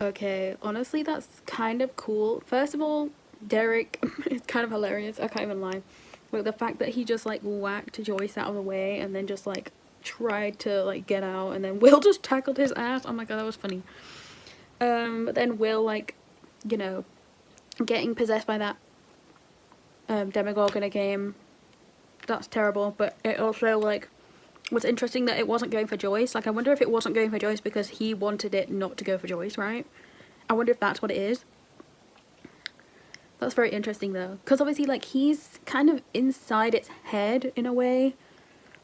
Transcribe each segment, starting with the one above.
Okay, honestly, that's kind of cool. First of all, Derek is kind of hilarious. I can't even lie. Like the fact that he just like whacked Joyce out of the way and then just like tried to like get out, and then Will just tackled his ass. Oh my god, that was funny. But then Will, like, you know, getting possessed by that demagogue in a game, that's terrible. But it also like was interesting that it wasn't going for Joyce. Like, I wonder if it wasn't going for Joyce because he wanted it not to go for Joyce, right? I wonder if that's what it is. That's very interesting though, because obviously like he's kind of inside its head in a way,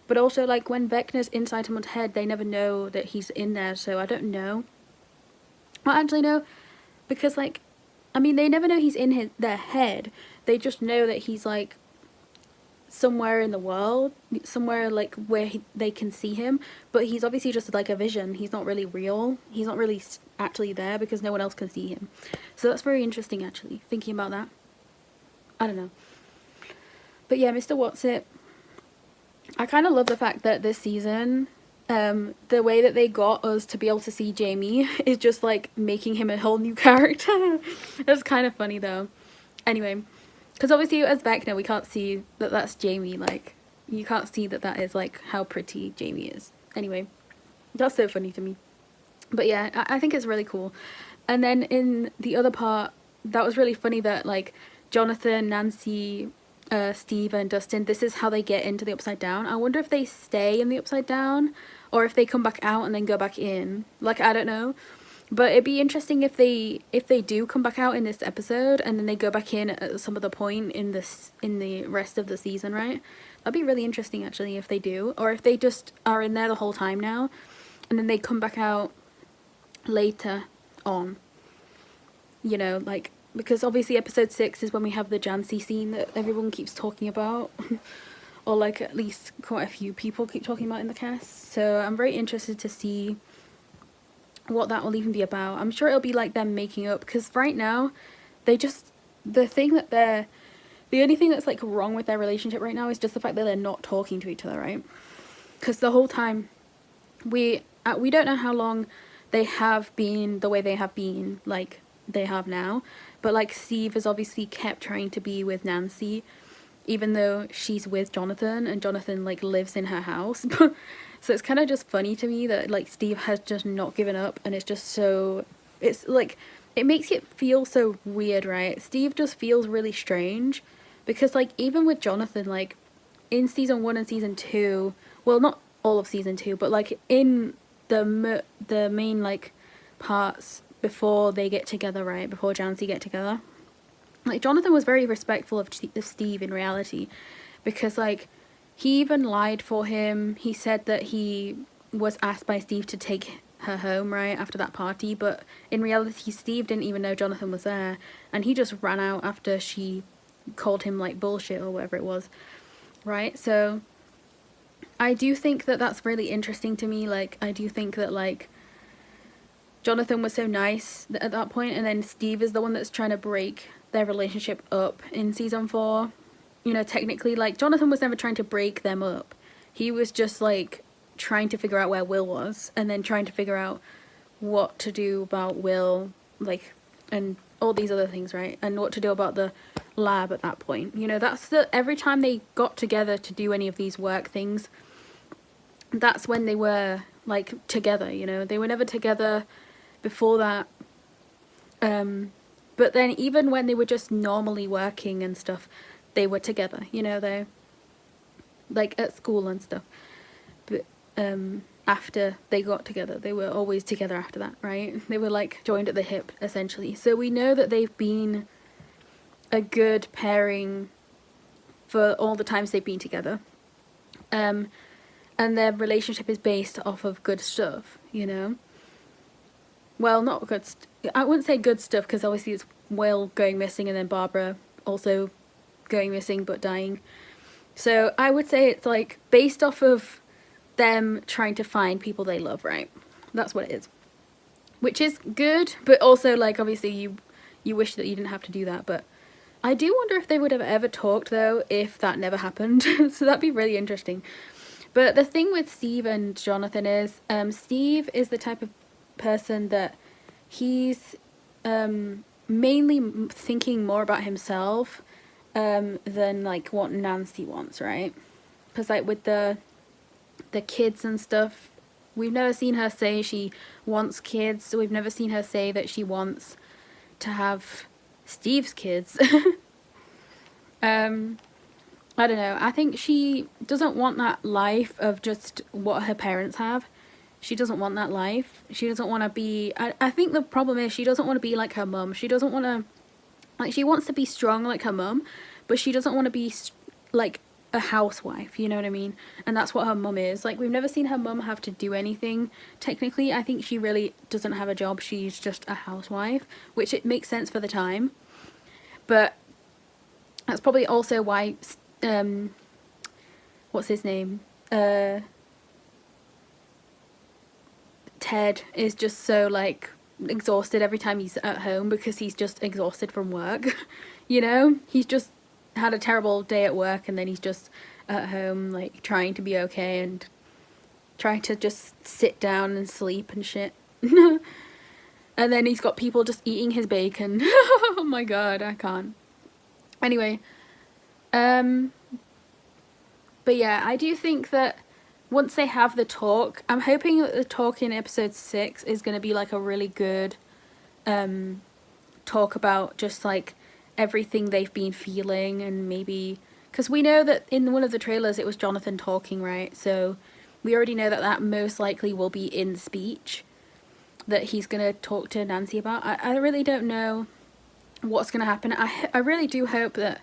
but also like when Vecna's inside someone's head, they never know that he's in there. So I don't know. Well, actually no, because like, I mean, they never know he's in their head. They just know that he's like somewhere in the world, somewhere like where they can see him, but he's obviously just like a vision. He's not really real. He's not really actually there because no one else can see him. So that's very interesting actually, thinking about that. I don't know. But yeah, Mr. Whatsit, I kind of love the fact that this season, the way that they got us to be able to see Jamie is just like making him a whole new character. That's kind of funny though. Anyway, because obviously as Vecna we can't see that that's Jamie. Like, you can't see that that is like how pretty Jamie is. Anyway, that's so funny to me. But yeah, I think it's really cool. And then in the other part, that was really funny that like Jonathan, Nancy, Steve and Dustin, this is how they get into the Upside Down. I wonder if they stay in the Upside Down or if they come back out and then go back in. Like, I don't know. But it'd be interesting if they do come back out in this episode and then they go back in at some other point in the rest of the season, right? That'd be really interesting actually if they do, or if they just are in there the whole time now and then they come back out later on. You know, like, because obviously episode 6 is when we have the Jancy scene that everyone keeps talking about. Or like at least quite a few people keep talking about in the cast. So I'm very interested to see what that will even be about. I'm sure it'll be like them making up, because right now they just, the only thing that's like wrong with their relationship right now is just the fact that they're not talking to each other, right? Because the whole time we don't know how long they have been the way they have been, like they have now, but like Steve has obviously kept trying to be with Nancy even though she's with Jonathan and Jonathan like lives in her house. So it's kind of just funny to me that like Steve has just not given up, and it's just so, it's like, it makes it feel so weird, right? Steve just feels really strange because like even with Jonathan, like in season 1 and season 2, well, not all of season 2, but like in the main like parts before they get together, right, before Jancy get together, like Jonathan was very respectful of Steve in reality, because like he even lied for him. He said that he was asked by Steve to take her home right after that party, but in reality Steve didn't even know Jonathan was there, and he just ran out after she called him like bullshit or whatever it was, right? So I do think that that's really interesting to me. Like, I do think that like Jonathan was so nice at that point, and then Steve is the one that's trying to break their relationship up in season 4. You know, technically, like, Jonathan was never trying to break them up. He was just like trying to figure out where Will was, and then trying to figure out what to do about Will, like, and all these other things, right? And what to do about the lab at that point. You know, that's the, every time they got together to do any of these work things, that's when they were like together, you know. They were never together before that. But then even when they were just normally working and stuff, they were together, you know, they like at school and stuff. But after they got together, they were always together after that, right? They were like joined at the hip essentially. So we know that they've been a good pairing for all the times they've been together. And their relationship is based off of good stuff, you know. Well, not good. I wouldn't say good stuff, because obviously it's Will going missing and then Barbara also going missing but dying. So I would say it's like based off of them trying to find people they love, right? That's what it is. Which is good, but also like obviously you wish that you didn't have to do that. But I do wonder if they would have ever talked though if that never happened. So that'd be really interesting. But the thing with Steve and Jonathan is Steve is the type of person that he's mainly thinking more about himself than like what Nancy wants, right? Because like with the kids and stuff, we've never seen her say she wants kids, so we've never seen her say that she wants to have Steve's kids. I don't know, I think she doesn't want that life of just what her parents have. She doesn't want that life. She doesn't want to be, I think the problem is she doesn't want to be like her mum. She doesn't want to, like, she wants to be strong like her mum, but she doesn't want to be like a housewife, you know what I mean? And that's what her mum is. Like, we've never seen her mum have to do anything technically. I think she really doesn't have a job. She's just a housewife, which it makes sense for the time. But that's probably also why what's his name, Ted is just so like exhausted every time he's at home, because he's just exhausted from work. You know, he's just had a terrible day at work, and then he's just at home like trying to be okay and trying to just sit down and sleep and shit. And then he's got people just eating his bacon. Oh my god, I can't. Anyway, but yeah, I do think that once they have the talk, I'm hoping that the talk in episode 6 is going to be like a really good talk about just like everything they've been feeling, and maybe, because we know that in one of the trailers it was Jonathan talking, right? So we already know that that most likely will be in speech that he's going to talk to Nancy about. I really don't know what's going to happen. I really do hope that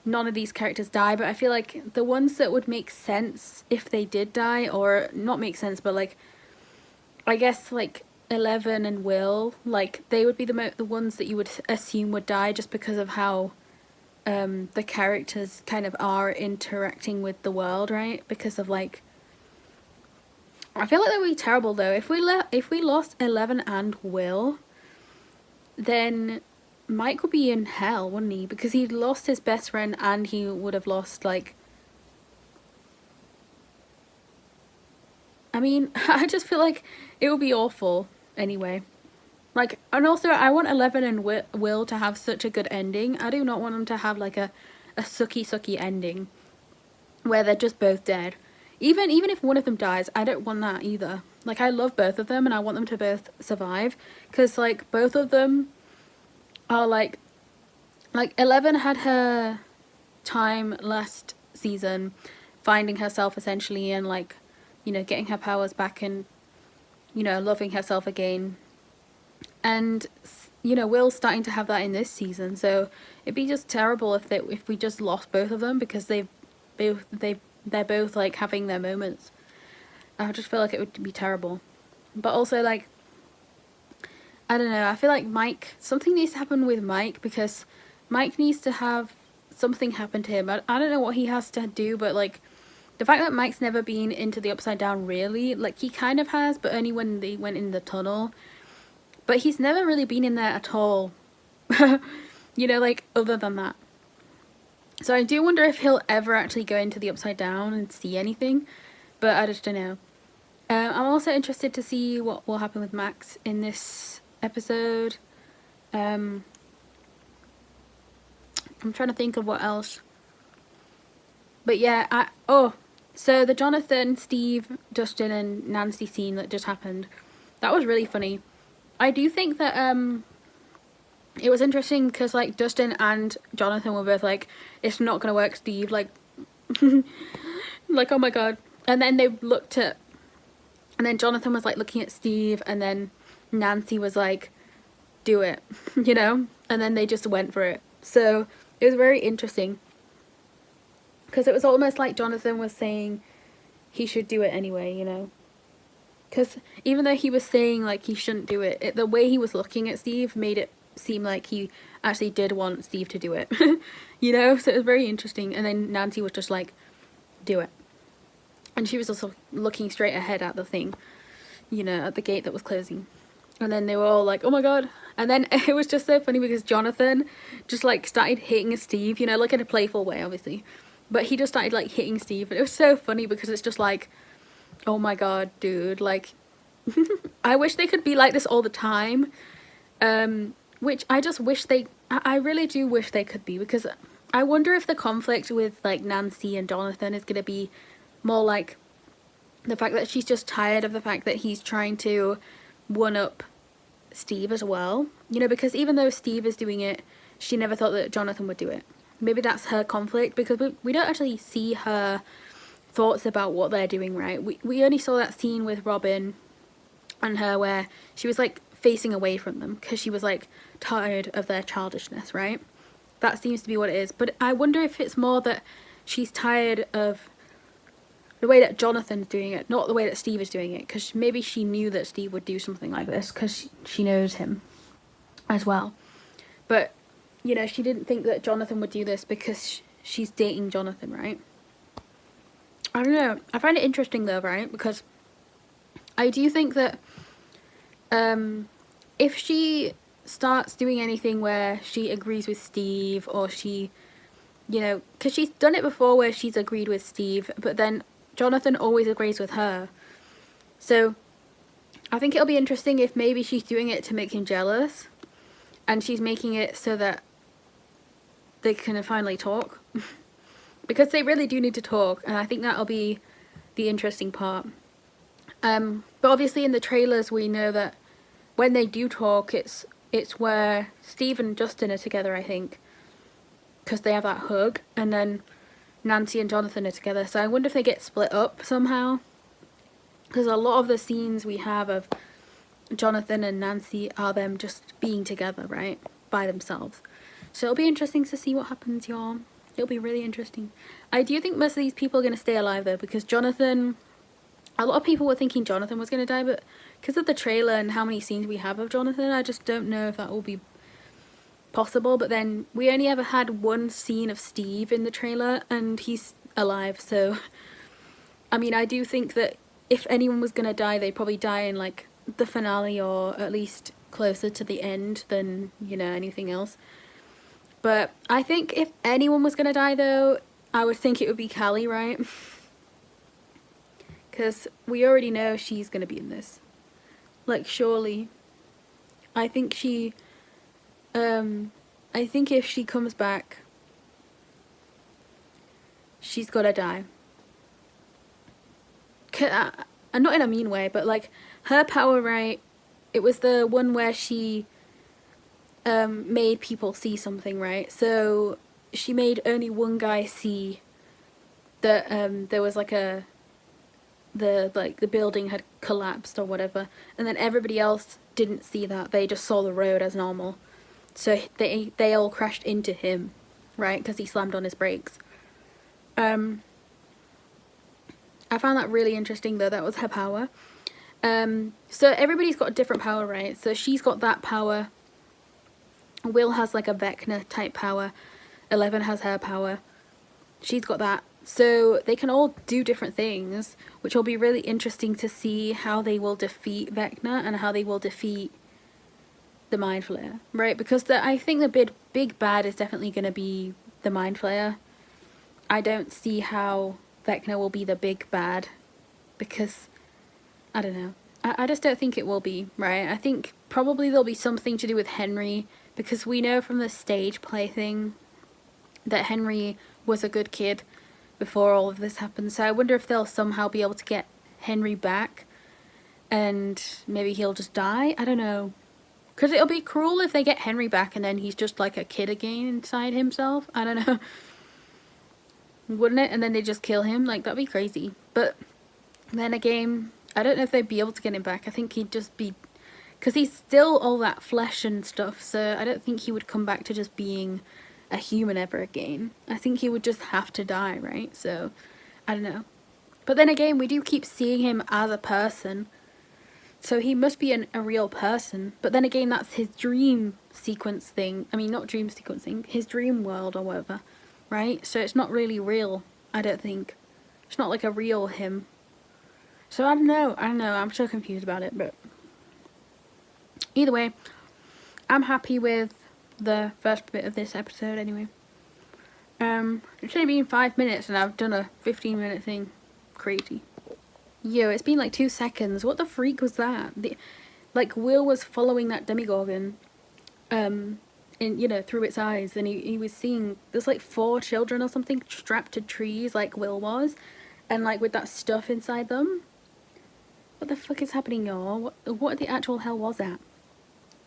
none of these characters die, but I feel like the ones that would make sense if they did die, or not make sense, but like, I guess like Eleven and Will, like they would be the ones that you would assume would die, just because of how the characters kind of are interacting with the world, right? Because of like, I feel like that would be terrible though if we lost Eleven and Will, then Mike would be in hell, wouldn't he? Because he'd lost his best friend, and he would have lost, like, I mean, I just feel like it would be awful anyway. Like, and also I want Eleven and Will to have such a good ending. I do not want them to have like a sucky ending where they're just both dead. Even if one of them dies, I don't want that either. Like, I love both of them and I want them to both survive, because like both of them are like Eleven had her time last season finding herself essentially, and like, you know, getting her powers back, and, you know, loving herself again. And, you know, Will's starting to have that in this season, so it'd be just terrible if we just lost both of them, because they're both like having their moments. I just feel like it would be terrible. But also, like, I don't know, I feel like something needs to happen with Mike, because Mike needs to have something happen to him. I don't know what he has to do, but like, the fact that Mike's never been into the Upside Down, really, like, he kind of has, but only when they went in the tunnel. But he's never really been in there at all. You know, like, other than that. So I do wonder if he'll ever actually go into the Upside Down and see anything, but I just don't know. I'm also interested to see what will happen with Max in this episode. I'm trying to think of what else. But yeah, so the Jonathan, Steve, Dustin and Nancy scene that just happened, that was really funny. I do think that it was interesting, because like Dustin and Jonathan were both like, it's not gonna work, Steve, like like, oh my god. And then they looked at, and then Jonathan was like looking at Steve, and then Nancy was like, do it, you know, and then they just went for it. So it was very interesting, because it was almost like Jonathan was saying he should do it anyway, you know, because even though he was saying like he shouldn't do it, the way he was looking at Steve made it seem like he actually did want Steve to do it. You know, so it was very interesting. And then Nancy was just like, do it, and she was also looking straight ahead at the thing, you know, at the gate that was closing. And then they were all like, oh my god. And then it was just so funny, because Jonathan just like started hitting Steve, you know, like in a playful way obviously, but he just started like hitting Steve, and it was so funny, because it's just like, oh my god, dude, like I wish they could be like this all the time, Which I just wish I really do wish they could be, because I wonder if the conflict with like Nancy and Jonathan is going to be more like the fact that she's just tired of the fact that he's trying to one up Steve as well, you know, because even though Steve is doing it, she never thought that Jonathan would do it. Maybe that's her conflict, because we don't actually see her thoughts about what they're doing, right? We only saw that scene with Robin and her where she was like facing away from them because she was like tired of their childishness, right? That seems to be what it is. But I wonder if it's more that she's tired of the way that Jonathan's doing it, not the way that Steve is doing it, because maybe she knew that Steve would do something like this because she knows him as well. But, you know, she didn't think that Jonathan would do this because she's dating Jonathan, right? I don't know. I find it interesting though, right? Because I do think that if she starts doing anything where she agrees with Steve, or she, you know, because she's done it before where she's agreed with Steve, but then Jonathan always agrees with her. So I think it'll be interesting if maybe she's doing it to make him jealous, and she's making it so that they can finally talk. Because they really do need to talk, and I think that'll be the interesting part. But obviously in the trailers we know that when they do talk, it's where Steve and Justin are together, I think, because they have that hug, and then Nancy and Jonathan are together. So I wonder if they get split up somehow, because a lot of the scenes we have of Jonathan and Nancy are them just being together, right, by themselves. So it'll be interesting to see what happens, y'all. It'll be really interesting. I do think most of these people are going to stay alive though, because Jonathan, a lot of people were thinking Jonathan was going to die, but because of the trailer and how many scenes we have of Jonathan, I just don't know if that will be possible. But then we only ever had one scene of Steve in the trailer and he's alive, so I mean, I do think that if anyone was going to die, they'd probably die in like the finale, or at least closer to the end than, you know, anything else. But I think if anyone was going to die though, I would think it would be Callie, right? Because we already know she's going to be in this. Like, surely. I think I think if she comes back, she's got to die. And not in a mean way, but like, her power, right? It was the one where she made people see something, right? So she made only one guy see that there was like the building had collapsed or whatever, and then everybody else didn't see that. They just saw the road as normal, so they all crashed into him, right, because he slammed on his brakes. I found that really interesting though. That was her power. So everybody's got a different power, right? So she's got that power. Will has like a Vecna type power. 11 has her power. She's got that. So they can all do different things, which will be really interesting to see how they will defeat Vecna and how they will defeat the Mind Flayer, right? Because I think the big bad is definitely going to be the Mind Flayer. I don't see how Vecna will be the big bad, because I don't know. I just don't think it will be, right? I think probably there'll be something to do with Henry, because we know from the stage play thing that Henry was a good kid before all of this happened. So I wonder if they'll somehow be able to get Henry back and maybe he'll just die. I don't know. Because it'll be cruel if they get Henry back and then he's just like a kid again inside himself. I don't know. Wouldn't it? And then they just kill him. Like, that'd be crazy. But then again, I don't know if they'd be able to get him back. I think he'd just be... Because he's still all that flesh and stuff, so I don't think he would come back to just being a human ever again. I think he would just have to die, right? So, I don't know. But then again, we do keep seeing him as a person, so he must be a real person. But then again, that's his dream sequence thing. I mean, not dream sequencing, his dream world or whatever, right? So it's not really real, I don't think. It's not like a real him. So I don't know, I'm so confused about it, but either way, I'm happy with the first bit of this episode anyway. It's only been 5 minutes and I've done a 15-minute thing. Crazy. Yo, it's been like 2 seconds. What the freak was that? Like, Will was following that Demogorgon in, you know, through its eyes, and he was seeing there's like 4 children or something strapped to trees like Will was, and like with that stuff inside them. What the fuck is happening, y'all? What the actual hell was that?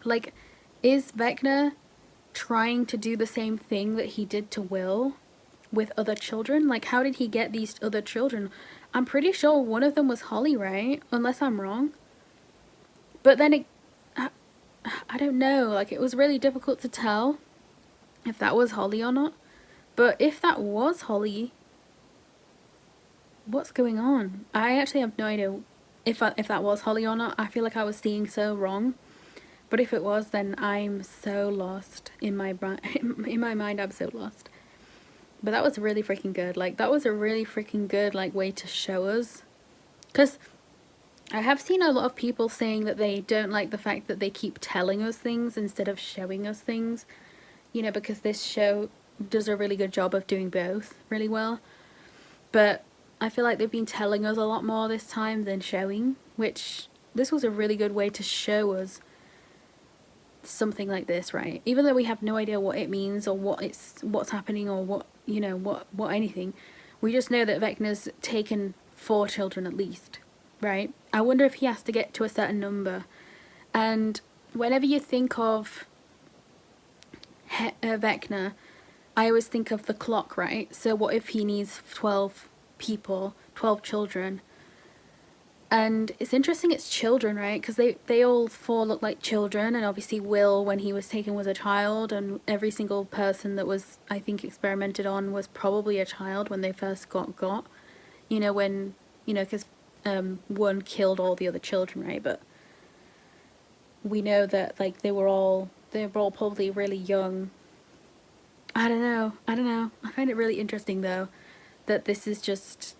Like, is Vecna trying to do the same thing that he did to Will with other children? Like, how did he get these other children? I'm pretty sure one of them was Holly, right? Unless I'm wrong. But then I don't know. Like, it was really difficult to tell if that was Holly or not. But if that was Holly, what's going on? I actually have no idea if that was Holly or not. I feel like I was seeing so wrong. But if it was, then I'm so lost in my mind. I'm so lost. But that was really freaking good. Like, that was a really freaking good like way to show us. Because I have seen a lot of people saying that they don't like the fact that they keep telling us things instead of showing us things. You know, because this show does a really good job of doing both really well. But I feel like they've been telling us a lot more this time than showing, which this was a really good way to show us something like this, right? Even though we have no idea what it means or what's happening or what, you know, what anything, we just know that Vecna's taken 4 children at least, right? I wonder if he has to get to a certain number. And whenever you think of Vecna, I always think of the clock, right? So what if he needs 12 people, 12 children? And it's interesting it's children, right? Because they all 4 look like children, and obviously Will, when he was taken, was a child, and every single person that was, I think, experimented on was probably a child when they first got. You know, when, you know, because one killed all the other children, right? But we know that, like, they were all probably really young. I don't know. I find it really interesting, though, that this is just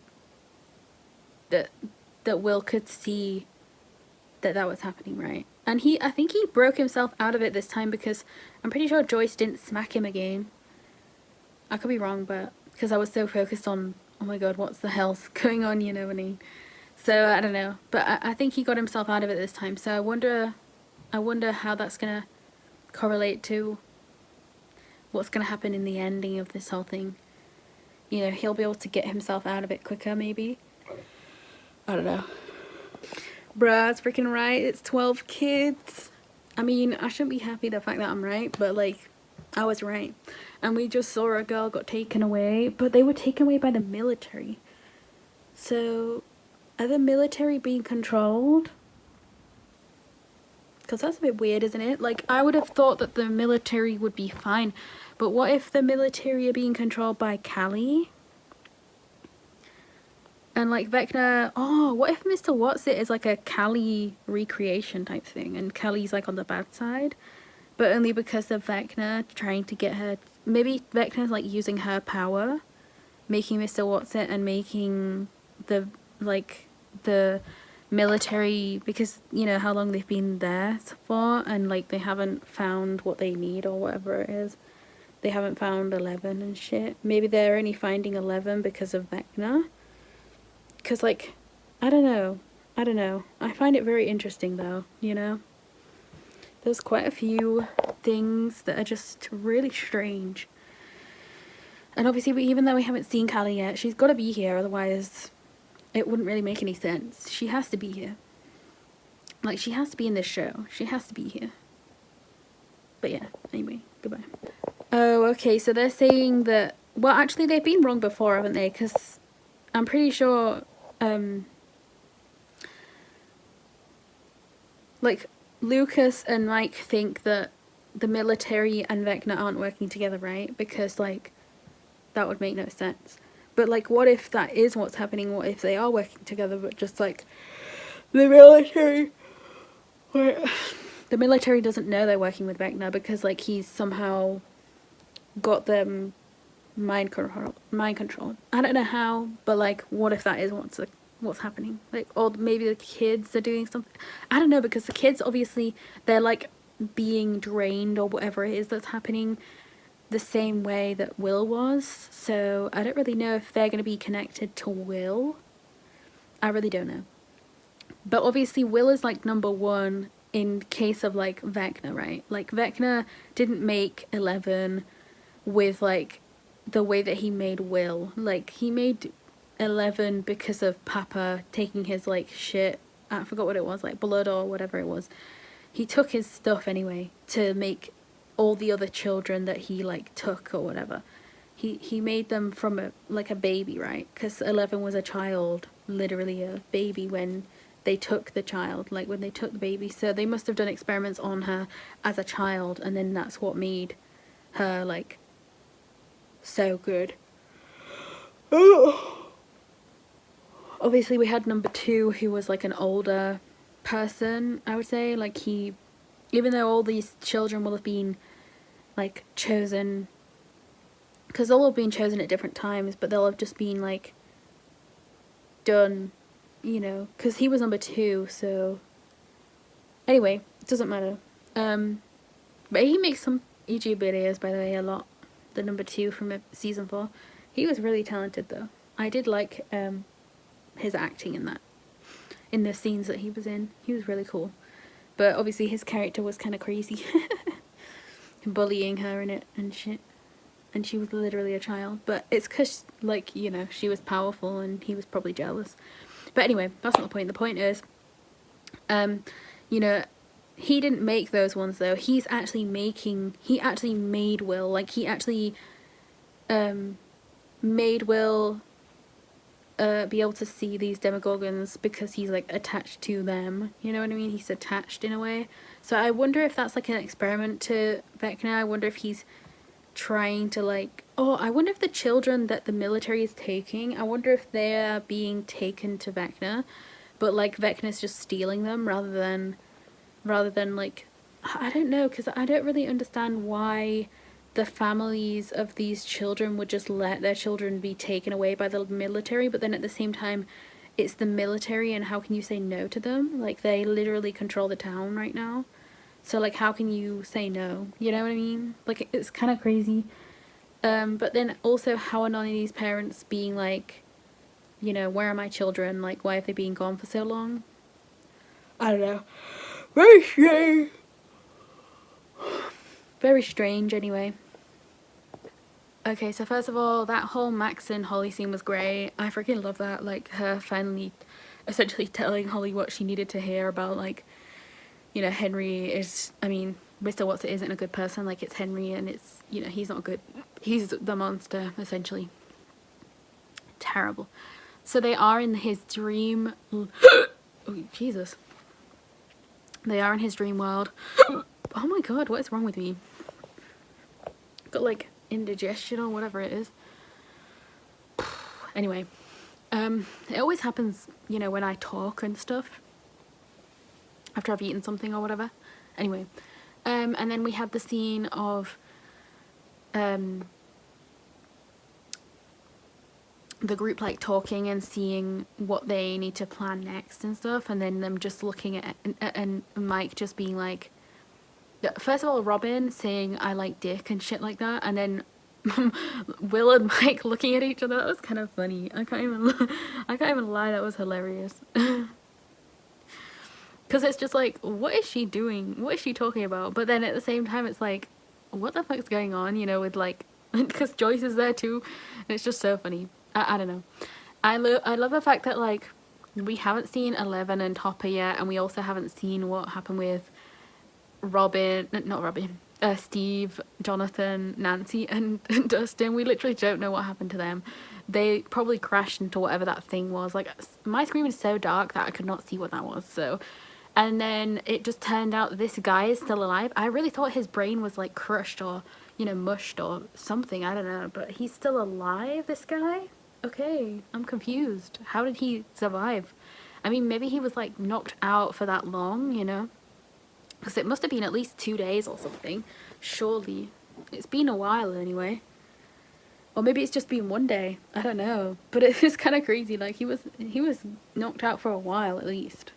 that Will could see that was happening, right? And I think he broke himself out of it this time, because I'm pretty sure Joyce didn't smack him again. I could be wrong, but because I was so focused on, oh my god, what's the hell's going on, you know what I mean? So I don't know, but I think he got himself out of it this time. So I wonder how that's gonna correlate to what's gonna happen in the ending of this whole thing. You know, he'll be able to get himself out of it quicker, maybe. I don't know. Bruh, it's freaking right. It's 12 kids. I mean, I shouldn't be happy the fact that I'm right, but like, I was right. And we just saw a girl got taken away, but they were taken away by the military. So, are the military being controlled? Because that's a bit weird, isn't it? Like, I would have thought that the military would be fine. But what if the military are being controlled by Callie? And like Vecna, what if Mr. What's It is like a Callie recreation type thing, and Callie's like on the bad side, but only because of Vecna trying to get her. Maybe Vecna's like using her power, making Mr. What's It and making the military, because you know how long they've been there for, and like they haven't found what they need or whatever it is. They haven't found 11 and shit. Maybe they're only finding 11 because of Vecna. Because, like, I don't know. I find it very interesting, though, you know? There's quite a few things that are just really strange. And obviously, even though we haven't seen Callie yet, she's got to be here, otherwise it wouldn't really make any sense. She has to be here. Like, she has to be in this show. She has to be here. But yeah, anyway, goodbye. Oh, okay, so they're saying that... Well, actually, they've been wrong before, haven't they? Because I'm pretty sure... like, Lucas and Mike think that the military and Vecna aren't working together, right? Because, like, that would make no sense. But, like, what if that is what's happening? What if they are working together, but just, like, the military... the military doesn't know they're working with Vecna because, like, he's somehow got them mind control. I don't know how, but, like, what if that is what's happening? Like, or maybe the kids are doing something. I don't know, because the kids, obviously, they're, like, being drained or whatever it is that's happening the same way that Will was. So I don't really know if they're going to be connected to Will. I really don't know. But obviously Will is, like, number 1 in case of like Vecna, right? Like Vecna didn't make 11 with like the way that he made Will. Like he made 11 because of Papa taking his like shit, I forgot what it was, like blood or whatever it was. He took his stuff anyway to make all the other children that he like took or whatever. He made them from a baby, right? Because 11 was a child, literally a baby when they took the child, like when they took the baby. So they must have done experiments on her as a child, and then that's what made her like so good. Obviously we had number 2, who was like an older person, I would say. Like he, even though all these children will have been like chosen, because they'll all have been chosen at different times, but they'll have just been like done, you know, because he was number 2. So anyway, it doesn't matter. But he makes some YouTube videos, by the way, a lot. The number 2 from season 4. He was really talented though. I did like his acting in that, in the scenes that he was in. He was really cool. But obviously his character was kind of crazy. Bullying her in it and shit. And she was literally a child. But it's because, like, you know, she was powerful and he was probably jealous. But anyway, that's not the point. The point is, you know, he didn't make those ones though. He actually made Will. Like, he actually made Will be able to see these Demogorgons because he's like attached to them, you know what I mean? He's attached in a way. So I wonder if that's like an experiment to Vecna. I wonder if he's trying to like, oh, I wonder if the children that the military is taking, I wonder if they're being taken to Vecna, but like Vecna's just stealing them rather than like, I don't know, because I don't really understand why the families of these children would just let their children be taken away by the military, but then at the same time it's the military, and how can you say no to them? Like, they literally control the town right now, so like how can you say no, you know what I mean? Like, it's kind of crazy. But then also, how are none of these parents being like, you know, where are my children? Like, why have they been gone for so long? I don't know. Very strange. Very strange, anyway. Okay, so first of all, that whole Max and Holly scene was great. I freaking love that. Like, her finally essentially telling Holly what she needed to hear about, like, you know, Henry is, I mean, Mr. Watts isn't a good person. Like, it's Henry, and it's, you know, he's not good. He's the monster, essentially. Terrible. So they are in his dream. Oh, Jesus. They are in his dream world. Oh my god, what is wrong with me? Got like indigestion or whatever it is. Anyway, it always happens, you know, when I talk and stuff after I've eaten something or whatever. Anyway, and then we had the scene of the group like talking and seeing what they need to plan next and stuff, and then them just looking at and Mike just being like, first of all, Robin saying I like dick and shit like that, and then Will and Mike looking at each other. That was kind of funny. I can't even lie, that was hilarious. Because it's just like, what is she doing? What is she talking about? But then at the same time, it's like, what the fuck's going on, you know, with like, because Joyce is there too, and it's just so funny. I don't know. I love the fact that like we haven't seen 11 and Hopper yet, and we also haven't seen what happened with Steve, Jonathan, Nancy, and Dustin. We literally don't know what happened to them. They probably crashed into whatever that thing was. Like, my screen was so dark that I could not see what that was. So, and then it just turned out this guy is still alive. I really thought his brain was like crushed or, you know, mushed or something. I don't know, but he's still alive, this guy? Okay, I'm confused. How did he survive? I mean, maybe he was like knocked out for that long, you know? Because it must have been at least 2 days or something. Surely. It's been a while anyway. Or maybe it's just been 1 day. I don't know. But it is kind of crazy. Like, he was knocked out for a while at least.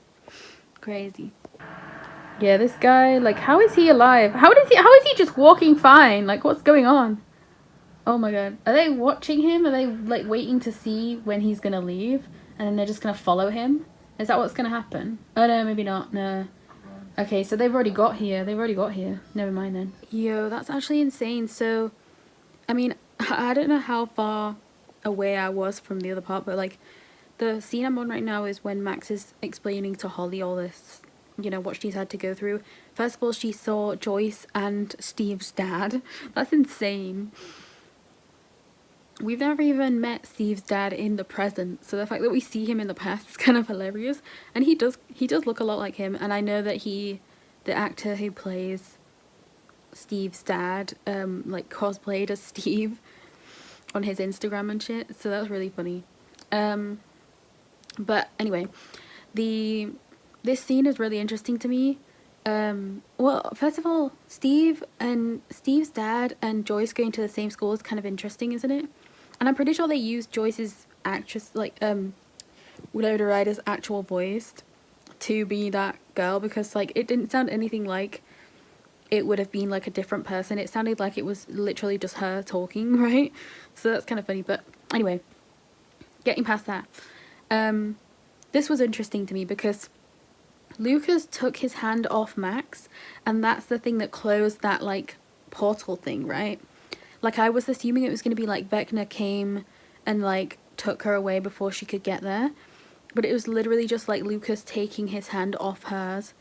Crazy. Yeah, this guy, like, how is he alive? How is he just walking fine? Like, what's going on? Oh my god. Are they watching him? Are they, like, waiting to see when he's gonna leave? And then they're just gonna follow him? Is that what's gonna happen? Oh no, maybe not. No. Okay, so they've already got here. Never mind then. Yo, that's actually insane. So, I mean, I don't know how far away I was from the other part, but like, the scene I'm on right now is when Max is explaining to Holly all this, you know, what she's had to go through. First of all, she saw Joyce and Steve's dad. That's insane. We've never even met Steve's dad in the present, so the fact that we see him in the past is kind of hilarious. And he does look a lot like him, and I know that the actor who plays Steve's dad, like cosplayed as Steve on his Instagram and shit, so that's really funny. But anyway, this scene is really interesting to me. Well, first of all, Steve's dad and Joyce going to the same school is kind of interesting, isn't it? And I'm pretty sure they used Joyce's actress, like, Winona Ryder's actual voice to be that girl, because, like, it didn't sound anything like it would have been, like, a different person. It sounded like it was literally just her talking, right? So that's kind of funny, but anyway, getting past that. This was interesting to me because Lucas took his hand off Max, and that's the thing that closed that, like, portal thing, right? Like, I was assuming it was going to be, like, Vecna came and, like, took her away before she could get there. But it was literally just, like, Lucas taking his hand off hers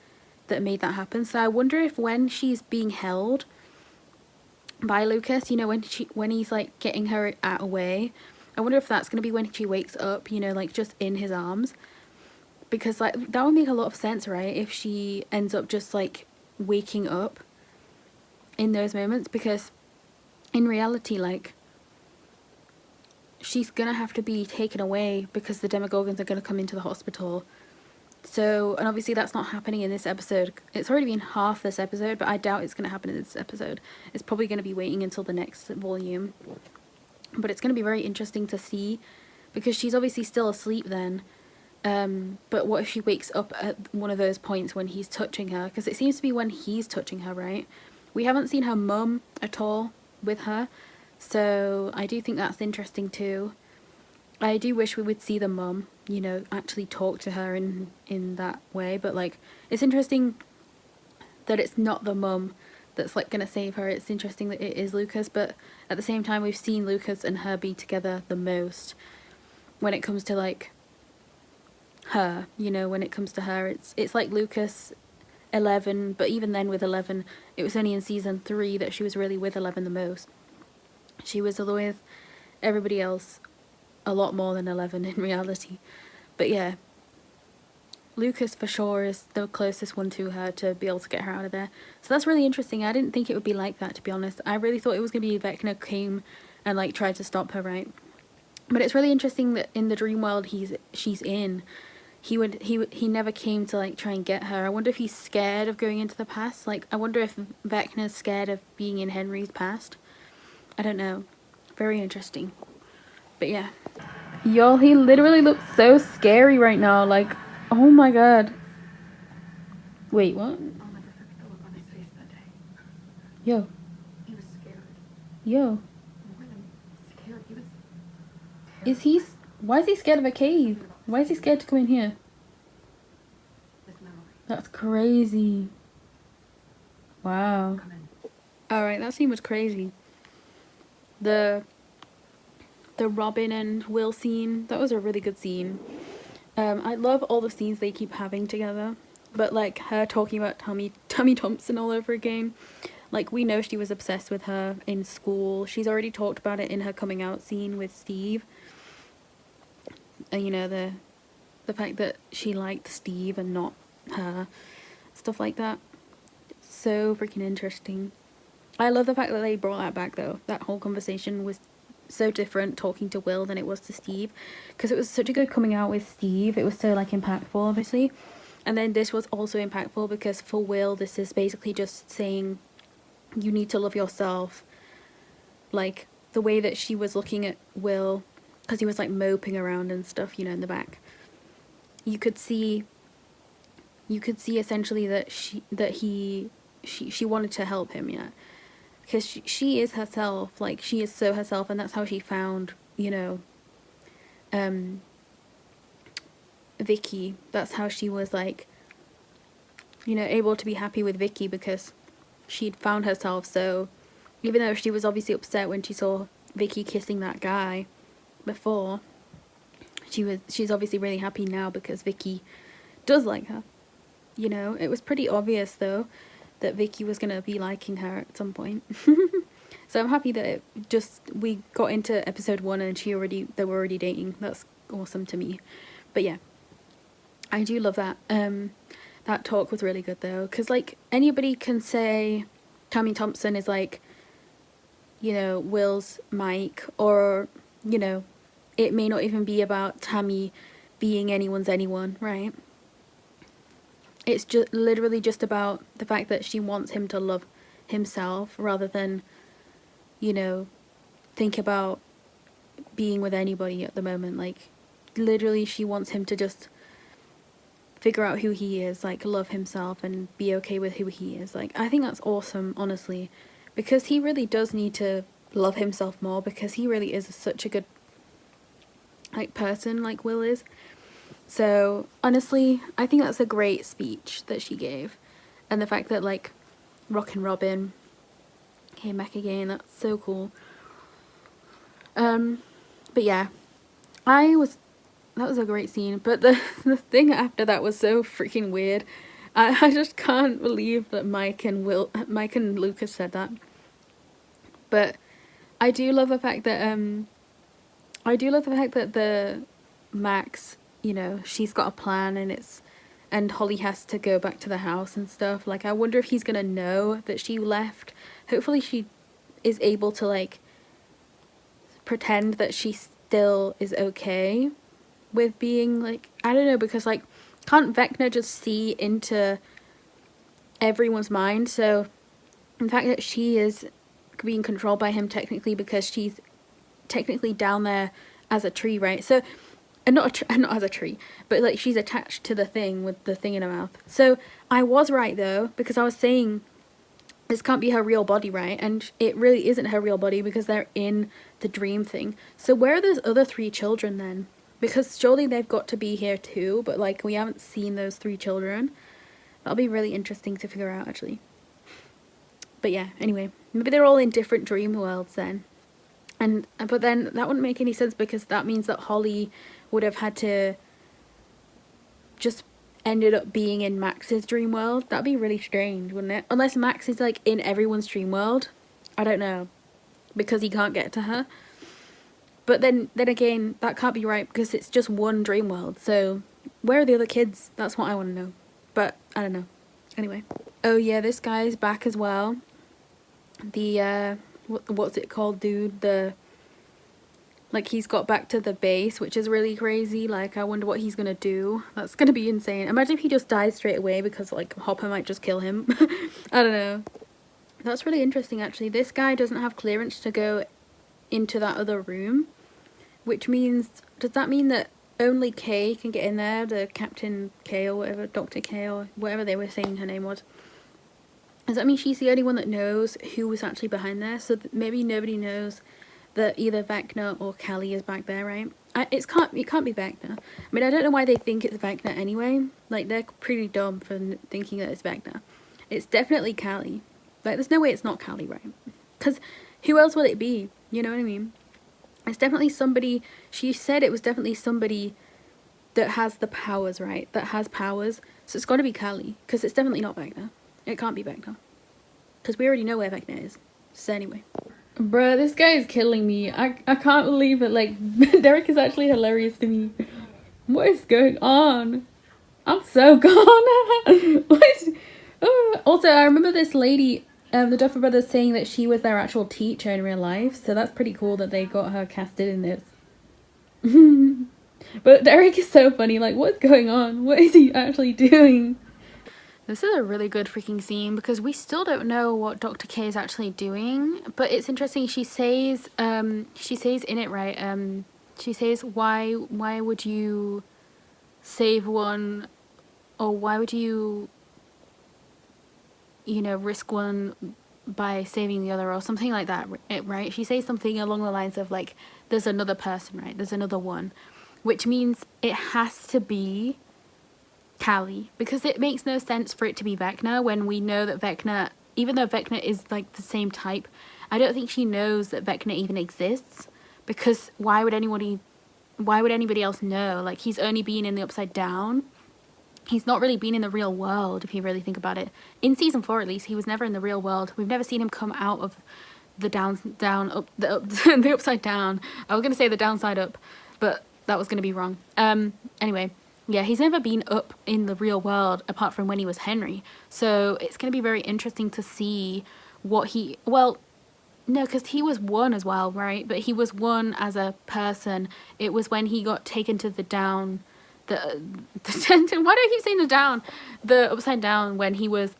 that made that happen. So I wonder if when she's being held by Lucas, you know, when he's, like, getting her away, I wonder if that's going to be when she wakes up, you know, like, just in his arms. Because, like, that would make a lot of sense, right? If she ends up just, like, waking up in those moments. Because in reality, like, she's gonna have to be taken away because the Demogorgons are gonna come into the hospital. So, and obviously that's not happening in this episode. It's already been half this episode, but I doubt it's gonna happen in this episode. It's probably gonna be waiting until the next volume. But it's gonna be very interesting to see, because she's obviously still asleep then. But what if she wakes up at one of those points when he's touching her? Because it seems to be when he's touching her, right? We haven't seen her mum at all with her, so I do think that's interesting too. I do wish we would see the mum, you know, actually talk to her in that way, but, like, it's interesting that it's not the mum that's, like, gonna save her. It's interesting that it is Lucas, but at the same time we've seen Lucas and her be together the most when it comes to, like, her, you know, when it comes to her, it's like Lucas 11, but even then with 11, it was only in season 3 that she was really with 11 the most. She was with everybody else a lot more than 11 in reality. But yeah, Lucas for sure is the closest one to her to be able to get her out of there. So that's really interesting. I didn't think it would be like that, to be honest. I really thought it was going to be Vecna came and, like, tried to stop her, right? But it's really interesting that in the dream world she's in, he never came to, like, try and get her. I wonder if he's scared of going into the past. Like, I wonder if Vecna's scared of being in Henry's past. I don't know. Very interesting. But yeah. Y'all, he literally looks so scary right now. Like, oh my god. Wait, what? I'll never forget the look on his face that day. Yo. He was scared. Yo. More than scared, he was terrified. Is he... Why is he scared of a cave? Why is he scared to come in here? His memory. That's crazy. Wow. Come in. Alright, that scene was crazy. The Robin and Will scene, that was a really good scene. I love all the scenes they keep having together. But, like, her talking about Tommy Thompson all over again. Like, we know she was obsessed with her in school. She's already talked about it in her coming out scene with Steve. And, you know, the fact that she liked Steve and not her. Stuff like that. So freaking interesting. I love the fact that they brought that back, though. That whole conversation was so different talking to Will than it was to Steve. Because it was such a good coming out with Steve. It was so, like, impactful, obviously. And then this was also impactful because for Will, this is basically just saying you need to love yourself. Like, the way that she was looking at Will, because he was, like, moping around and stuff, you know, in the back. You could see essentially that she wanted to help him, yeah. Because she is herself, like, she is so herself, and that's how she found, you know, Vicky. That's how she was, like, you know, able to be happy with Vicky because she'd found herself. So even though she was obviously upset when she saw Vicky kissing that guy before, she's obviously really happy now because Vicky does like her. You know, it was pretty obvious though that Vicky was gonna be liking her at some point. So I'm happy that we got into episode 1 and they were already dating. That's awesome to me. But yeah, I do love that. That talk was really good though, because like anybody can say Tammy Thompson is like, you know, Will's Mike, or you know, it may not even be about Tammy being anyone's anyone, right? It's just literally just about the fact that she wants him to love himself rather than, you know, think about being with anybody at the moment. Like literally she wants him to just figure out who he is, like love himself and be okay with who he is. Like I think that's awesome, honestly, because he really does need to love himself more, because he really is such a good like person, like Will is. So honestly, I think that's a great speech that she gave, and the fact that like Rockin' Robin came back again, that's so cool. But yeah, that was a great scene, but the thing after that was so freaking weird. I just can't believe that Mike and Lucas said that. But I do love the fact that the Max, you know, she's got a plan and Holly has to go back to the house and stuff. Like I wonder if he's gonna know that she left. Hopefully she is able to like pretend that she still is okay with being like, I don't know, because like can't Vecna just see into everyone's mind? So the fact that she is being controlled by him technically because she's technically down there as a tree, right? So and not as a tree, but like she's attached to the thing with the thing in her mouth. So I was right though, because I was saying this can't be her real body, right? And it really isn't her real body because they're in the dream thing. So where are those other 3 children then? Because surely they've got to be here too, but like we haven't seen those 3 children. That'll be really interesting to figure out actually. But yeah, anyway, maybe they're all in different dream worlds then. But then that wouldn't make any sense, because that means that Holly would have had to just ended up being in Max's dream world. That'd be really strange, wouldn't it? Unless Max is like in everyone's dream world. I don't know, because he can't get to her. But then again, that can't be right, because it's just one dream world. So where are the other kids? That's what I want to know. But I don't know. Anyway. Oh yeah, this guy's back as well. The what's it called, dude? Like he's got back to the base, which is really crazy. Like I wonder what he's gonna do. That's gonna be insane. Imagine if he just dies straight away because like Hopper might just kill him. I don't know. That's really interesting actually. This guy doesn't have clearance to go into that other room, which means, does that mean that only Kay can get in there? The Captain K or whatever, Dr. K or whatever they were saying her name was. Does that mean she's the only one that knows who was actually behind there? So maybe nobody knows that either Vecna or Callie is back there, right? It can't be Vecna. I mean, I don't know why they think it's Vecna anyway. Like, they're pretty dumb for thinking that it's Vecna. It's definitely Callie. Like, there's no way it's not Callie, right? Because who else would it be? You know what I mean? It's definitely somebody, she said it was definitely somebody that has the powers, right? That has powers. So it's got to be Callie, because it's definitely not Vecna. It can't be Vecna. Because we already know where Vecna is. So anyway. Bruh, this guy is killing me. I can't believe it. Like, Derek is actually hilarious to me. What is going on? I'm so gone. What? Also, I remember this lady, the Duffer Brothers, saying that she was their actual teacher in real life. So that's pretty cool that they got her casted in this. But Derek is so funny. Like, what's going on? What is he actually doing? This is a really good freaking scene, because we still don't know what Dr. K is actually doing, but it's interesting. She says in it, right, she says, why would you save one, or why would you know, risk one by saving the other, or something like that, right? She says something along the lines of like, there's another person, right? There's another one, which means it has to be Callie, because it makes no sense for it to be Vecna when we know that Vecna, even though Vecna is like the same type, I don't think she knows that Vecna even exists, because why would anybody else know? Like, he's only been in the Upside Down. He's not really been in the real world, if you really think about it. In season 4, at least, he was never in the real world. We've never seen him come out of the the Upside Down. I was going to say the downside up, but that was going to be wrong. Anyway, yeah, he's never been up in the real world apart from when he was Henry. So it's going to be very interesting to see what he... Well, no, because he was one as well, right? But he was one as a person. It was when he got taken to the down... why do I keep saying the down? The Upside Down, when he was,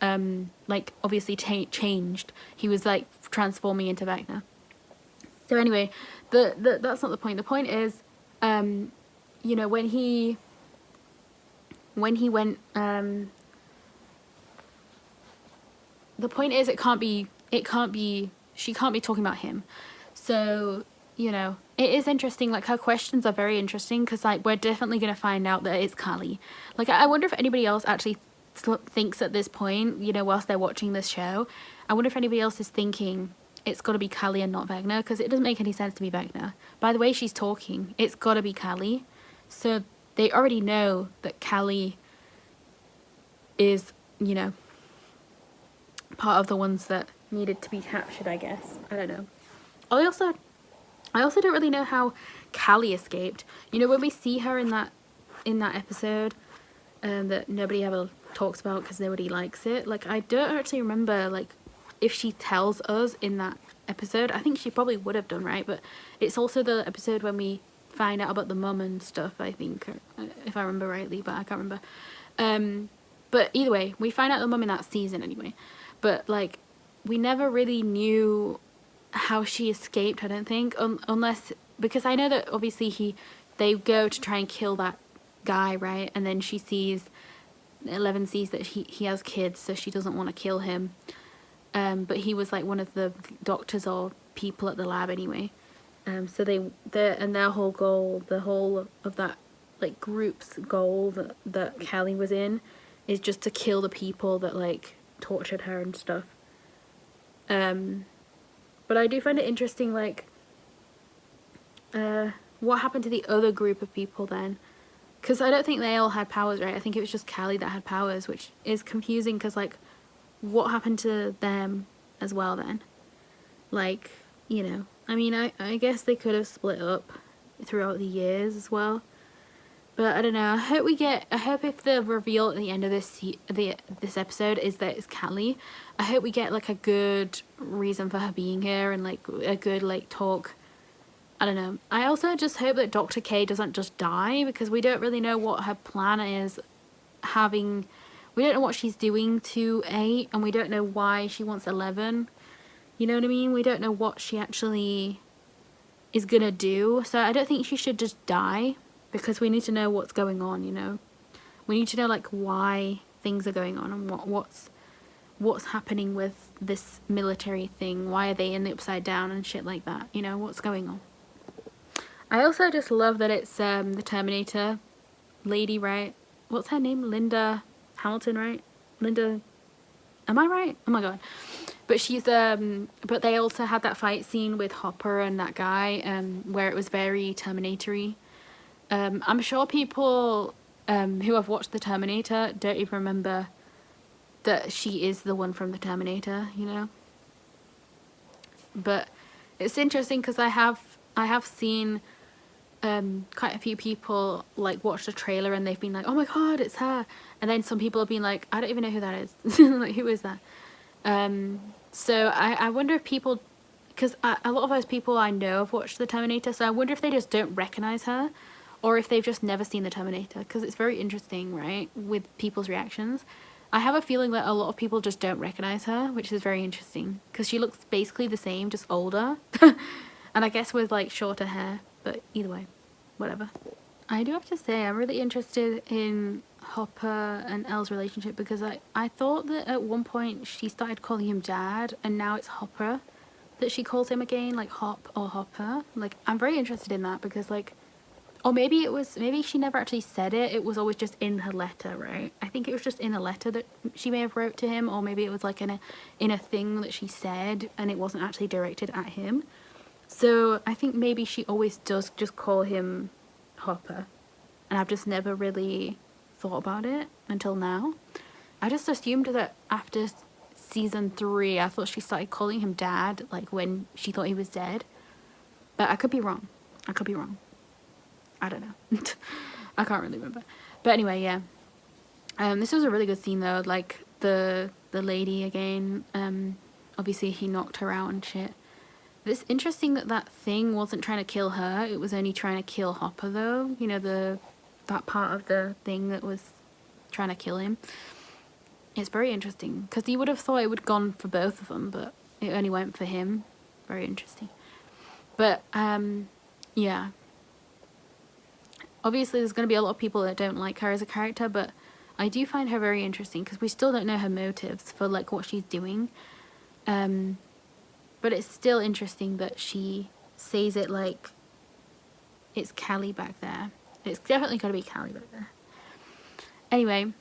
like, obviously changed. He was, like, transforming into Vecna. So anyway, that's not the point. The point is, you know, when he went, the point is, she can't be talking about him. So, you know, it is interesting. Like, her questions are very interesting, because, like, we're definitely going to find out that it's Callie. Like, I wonder if anybody else actually thinks at this point, you know, whilst they're watching this show, I wonder if anybody else is thinking it's got to be Callie and not Vecna, because it doesn't make any sense to be Vecna. By the way she's talking, it's got to be Callie. So they already know that Callie is, you know, part of the ones that needed to be captured, I guess. I don't know. I also don't really know how Callie escaped. You know, when we see her in that episode that nobody ever talks about because nobody likes it, like, I don't actually remember, like, if she tells us in that episode. I think she probably would have done, right? But it's also the episode when we find out about the mum and stuff, I think, if I remember rightly, but I can't remember. But either way, we find out the mum in that season anyway. But, like, we never really knew how she escaped, I don't think, unless, because I know that obviously they go to try and kill that guy, right? And then Eleven sees that he has kids, so she doesn't want to kill him. But he was like one of the doctors or people at the lab anyway. So their whole goal, the whole of that, like, group's goal that Callie was in, is just to kill the people that, like, tortured her and stuff. But I do find it interesting, like, what happened to the other group of people then? Because I don't think they all had powers, right? I think it was just Callie that had powers, which is confusing, because, like, what happened to them as well then? Like, you know, I mean, I guess they could have split up throughout the years as well. But I don't know. I hope if the reveal at the end of this episode is that it's Callie, I hope we get, like, a good reason for her being here, and, like, a good, like, talk. I don't know. I also just hope that Dr. K doesn't just die, because we don't really know what her plan is. We don't know what she's doing to 8, and we don't know why she wants 11. You know what I mean? We don't know what she actually is gonna do. So I don't think she should just die, because we need to know what's going on, you know? We need to know, like, why things are going on, and what's happening with this military thing. Why are they in the Upside Down and shit like that? You know, what's going on? I also just love that it's the Terminator lady, right? What's her name? Linda Hamilton, right? Linda, am I right? Oh my god. But she's but they also had that fight scene with Hopper and that guy where it was very Terminator-y. I'm sure people who have watched the Terminator don't even remember that she is the one from the Terminator, you know? But it's interesting, because I have seen quite a few people, like, watch the trailer and they've been like, oh my god, it's her. And then some people have been like, I don't even know who that is. Like, who is that? So I wonder if people, because a lot of those people I know have watched the Terminator, so I wonder if they just don't recognize her, or if they've just never seen the Terminator, because it's very interesting, right, with people's reactions. I have a feeling that a lot of people just don't recognize her, which is very interesting, because she looks basically the same, just older. And I guess with, like, shorter hair, but either way, whatever. I do have to say, I'm really interested in Hopper and Elle's relationship, because I thought that at one point she started calling him Dad, and now it's Hopper that she calls him again, like Hop or Hopper. Like, I'm very interested in that, because, like, Or maybe it was, maybe she never actually said it. It was always just in her letter, right? I think it was just in a letter that she may have wrote to him, or maybe it was like in a thing that she said, and it wasn't actually directed at him. So I think maybe she always does just call him Hopper, and I've just never really thought about it until now. I just assumed that after season 3, I thought she started calling him Dad, like when she thought he was dead. But I could be wrong. I could be wrong. I don't know. I can't really remember. But anyway, yeah. This was a really good scene though. Like the lady again. Obviously he knocked her out and shit. It's interesting that that thing wasn't trying to kill her. It was only trying to kill Hopper though. You know, that part of the thing that was trying to kill him. It's very interesting because you would have thought it would have gone for both of them, but it only went for him. Very interesting. But yeah. Obviously there's going to be a lot of people that don't like her as a character, but I do find her very interesting because we still don't know her motives for like what she's doing. But it's still interesting that she says it like it's Callie back there. It's definitely got to be Callie back there. Anyway,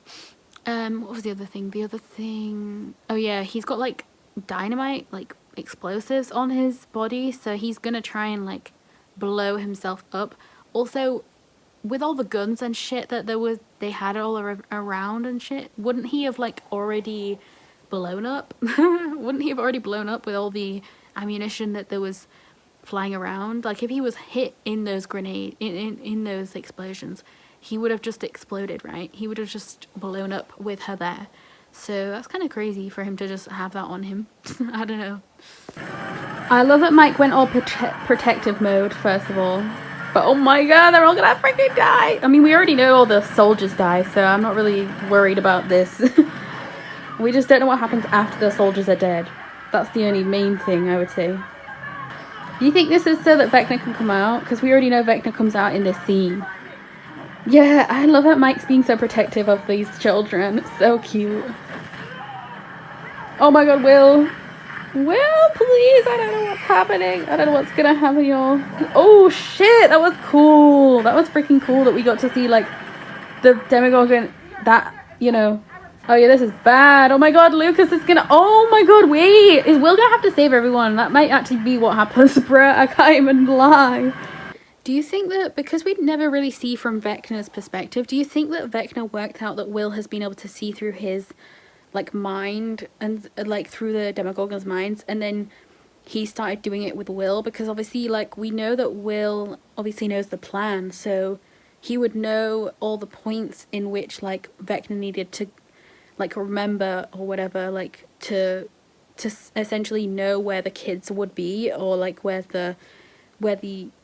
what was the other thing? The other thing, oh yeah, he's got like dynamite, like explosives on his body, so he's gonna try and like blow himself up. Also, with all the guns and shit that they had all around and shit, wouldn't he have like already blown up? Wouldn't he have already blown up with all the ammunition that there was flying around? Like if he was hit in those grenade in those explosions, he would have just exploded, right? He would have just blown up with her there. So that's kind of crazy for him to just have that on him. I don't know. I love that Mike went all protective mode first of all. But oh my god, they're all gonna freaking die! I mean, we already know all the soldiers die, so I'm not really worried about this. We just don't know what happens after the soldiers are dead. That's the only main thing, I would say. Do you think this is so that Vecna can come out? Because we already know Vecna comes out in this scene. Yeah, I love that Mike's being so protective of these children. It's so cute. Oh my god, Will! Will, please! I don't know what's happening. I don't know what's gonna happen, y'all. Oh shit, that was cool. That was freaking cool that we got to see like the Demogorgon. That, you know. Oh yeah, this is bad. Oh my god, Lucas is gonna. Oh my god, wait. Is Will gonna have to save everyone? That might actually be what happens, bruh. I can't even lie. Do you think that, because we never really see from Vecna's perspective, do you think that Vecna worked out that Will has been able to see through his like mind and like through the Demogorgon's minds, and then he started doing it with Will? Because obviously like we know that Will obviously knows the plan, so he would know all the points in which like Vecna needed to like remember or whatever, like to essentially know where the kids would be, or like where the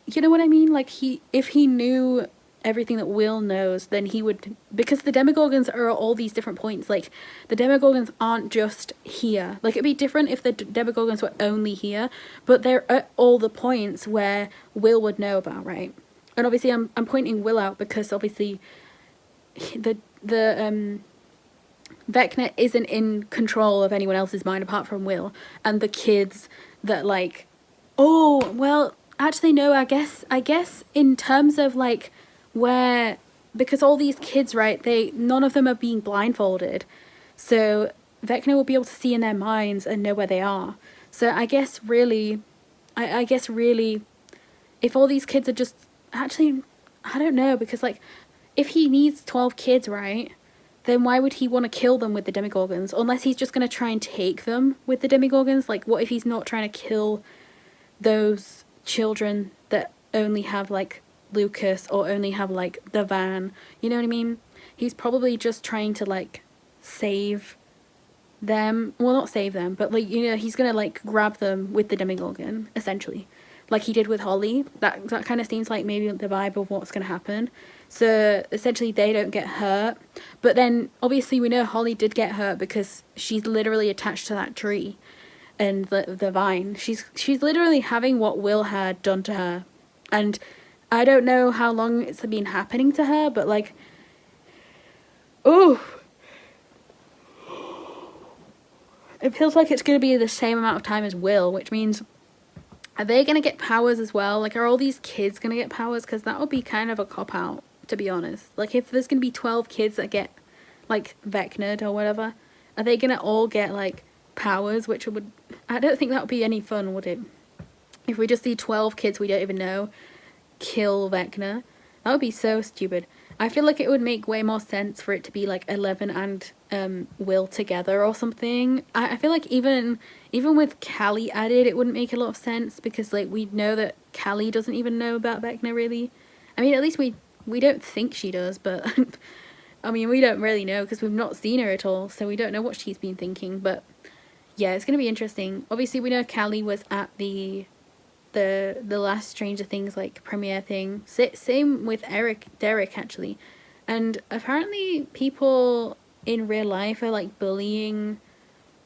you know what I mean? Like if he knew everything that Will knows, then he would, because the Demogorgons are at all these different points. Like the Demogorgons aren't just here. Like it'd be different if the Demogorgons were only here, but they're at all the points where Will would know about, right? And obviously I'm pointing Will out because obviously the Vecna isn't in control of anyone else's mind apart from Will and the kids that like, oh well, actually no, I guess in terms of like where, because all these kids, right, none of them are being blindfolded, so Vecna will be able to see in their minds and know where they are. So I guess really if all these kids are just, actually I don't know, because like if he needs 12 kids, right, then why would he want to kill them with the Demogorgons? Unless he's just going to try and take them with the Demogorgons. Like what if he's not trying to kill those children that only have like Lucas or only have like the van, you know what I mean? He's probably just trying to like save them, well not save them, but like, you know, he's gonna like grab them with the Demogorgon essentially, like he did with Holly. That kind of seems like maybe the vibe of what's gonna happen. So essentially they don't get hurt, but then obviously we know Holly did get hurt because she's literally attached to that tree and the vine. She's literally having what Will had done to her, and I don't know how long it's been happening to her, but like, oh, it feels like it's going to be the same amount of time as Will, which means Are they gonna get powers as well? Like, are all these kids gonna get powers? Because that would be kind of a cop-out, to be honest. Like, if there's gonna be 12 kids that get, like, Vecna'd or whatever, are they gonna all get, like, powers? Which would... I don't think that would be any fun, would it? If we just see 12 kids we don't even know kill Vecna, that would be so stupid. I feel like it would make way more sense for it to be like Eleven and Will together or something. I feel like even with Callie added, it wouldn't make a lot of sense, because like we know that Callie doesn't even know about Vecna really. I mean, at least we don't think she does, but I mean, we don't really know because we've not seen her at all, so we don't know what she's been thinking. But yeah, it's gonna be interesting. Obviously, we know Callie was at the last Stranger Things like premiere thing. Same with Derek actually, and apparently people in real life are like bullying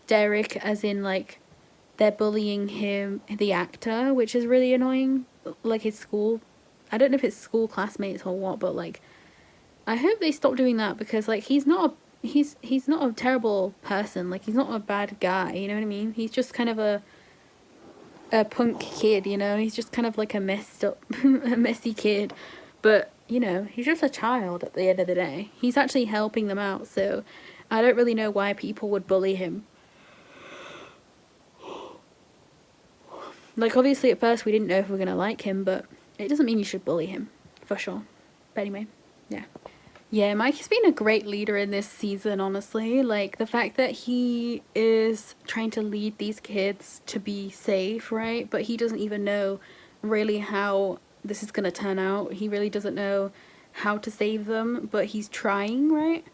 Derek, as in like they're bullying him, the actor, which is really annoying. Like his school, I don't know if it's school classmates or what, but like I hope they stop doing that, because like he's not a terrible person. Like he's not a bad guy, you know what I mean? He's just kind of a punk kid, you know. He's just kind of like a messed up a messy kid, but you know, he's just a child at the end of the day. He's actually helping them out, so I don't really know why people would bully him. Like, obviously at first we didn't know if we were gonna like him, but it doesn't mean you should bully him, for sure. But anyway, yeah, Mike has been a great leader in this season, honestly. Like, the fact that he is trying to lead these kids to be safe, right? But he doesn't even know really how this is gonna turn out. He really doesn't know how to save them, but he's trying, right?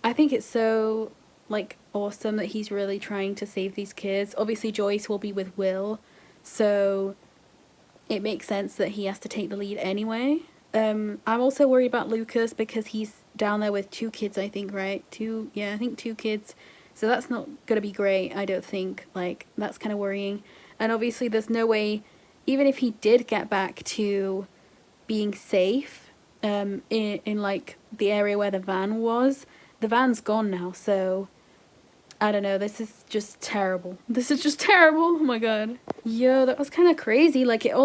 I think it's so, like, awesome that he's really trying to save these kids. Obviously, Joyce will be with Will, so it makes sense that he has to take the lead anyway. I'm also worried about Lucas, because he's down there with 2 kids, I think, right? I think 2 kids. So that's not gonna be great, I don't think. Like, that's kind of worrying. And obviously there's no way, even if he did get back to being safe, in like the area where the van was, the van's gone now, so I don't know, this is just terrible. This is just terrible, oh my god. Yo, that was kind of crazy. Like, it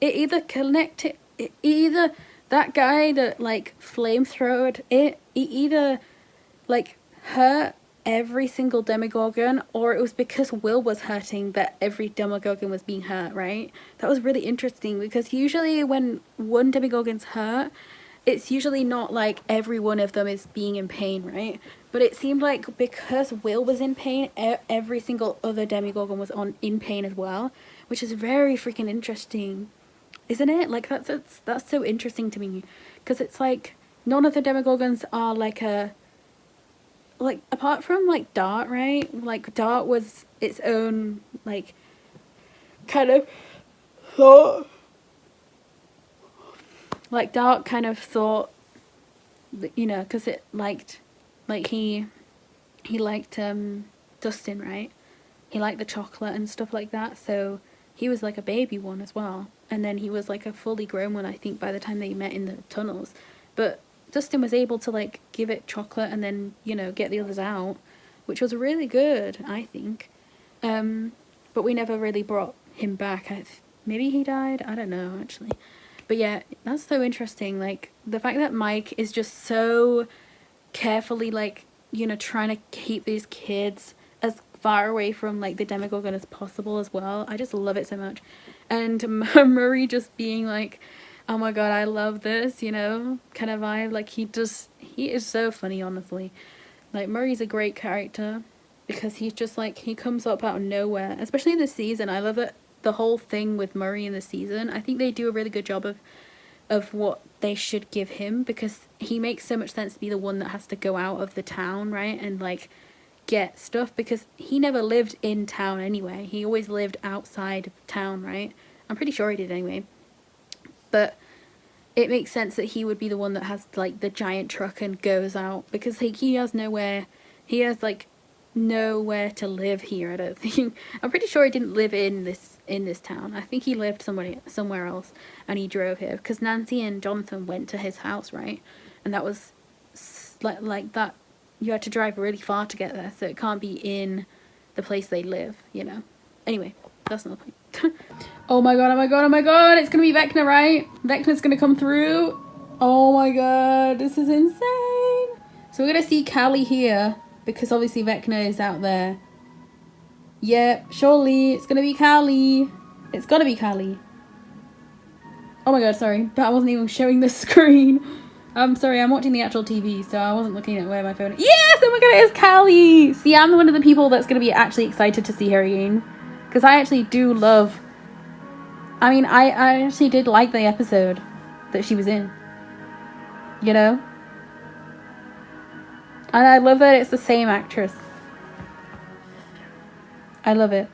either connected, either that guy that like flamethrowed it either like hurt every single Demogorgon, or it was because Will was hurting that every Demogorgon was being hurt, right? That was really interesting, because usually when one Demogorgon's hurt, it's usually not like every one of them is being in pain, right? But it seemed like because Will was in pain, every single other Demogorgon was in pain as well, which is very freaking interesting, isn't it? Like, that's so interesting to me, because it's like none of the Demogorgons are like apart from like Dart, right? Like Dart was its own like kind of thought. Like Dart kind of thought, you know, because it liked, like he liked Dustin, right? He liked the chocolate and stuff like that, so he was like a baby one as well. And then he was like a fully grown one, I think, by the time they met in the tunnels. But Dustin was able to like give it chocolate and then, you know, get the others out, which was really good, I think. But we never really brought him back. Maybe he died? I don't know, actually. But yeah, that's so interesting. Like, the fact that Mike is just so carefully, like, you know, trying to keep these kids as far away from like the Demogorgon as possible as well. I just love it so much. And Murray just being like, oh my god, I love this, you know, kind of vibe. Like, he is so funny, honestly. Like, Murray's a great character, because he's just like, he comes up out of nowhere, especially in this season. I love it, the whole thing with Murray in the season. I think they do a really good job of what they should give him, because he makes so much sense to be the one that has to go out of the town, right, and like get stuff, because he never lived in town anyway. He always lived outside of town, right? I'm pretty sure he did anyway. But it makes sense that he would be the one that has like the giant truck and goes out, because he has nowhere, he has like nowhere to live here, I don't think. I'm pretty sure he didn't live in this town. I think he lived somewhere else, and he drove here, because Nancy and Jonathan went to his house, right? And that was like that, you had to drive really far to get there, so it can't be in the place they live, you know. Anyway, that's not the Oh my god, oh my god, oh my god. It's gonna be Vecna, right? Vecna's gonna come through. Oh my god, this is insane. So we're gonna see Callie here, because obviously Vecna is out there. Yep, surely it's gonna be Callie. It's gotta be Callie. Oh my god, sorry. But I wasn't even showing the screen. I'm sorry, I'm watching the actual TV, so I wasn't looking at where my phone is. Yes! Oh my god, it is Callie! See, I'm one of the people that's gonna be actually excited to see her again. Because I actually do love... I mean, I actually did like the episode that she was in. You know? And I love that it's the same actress. I love it.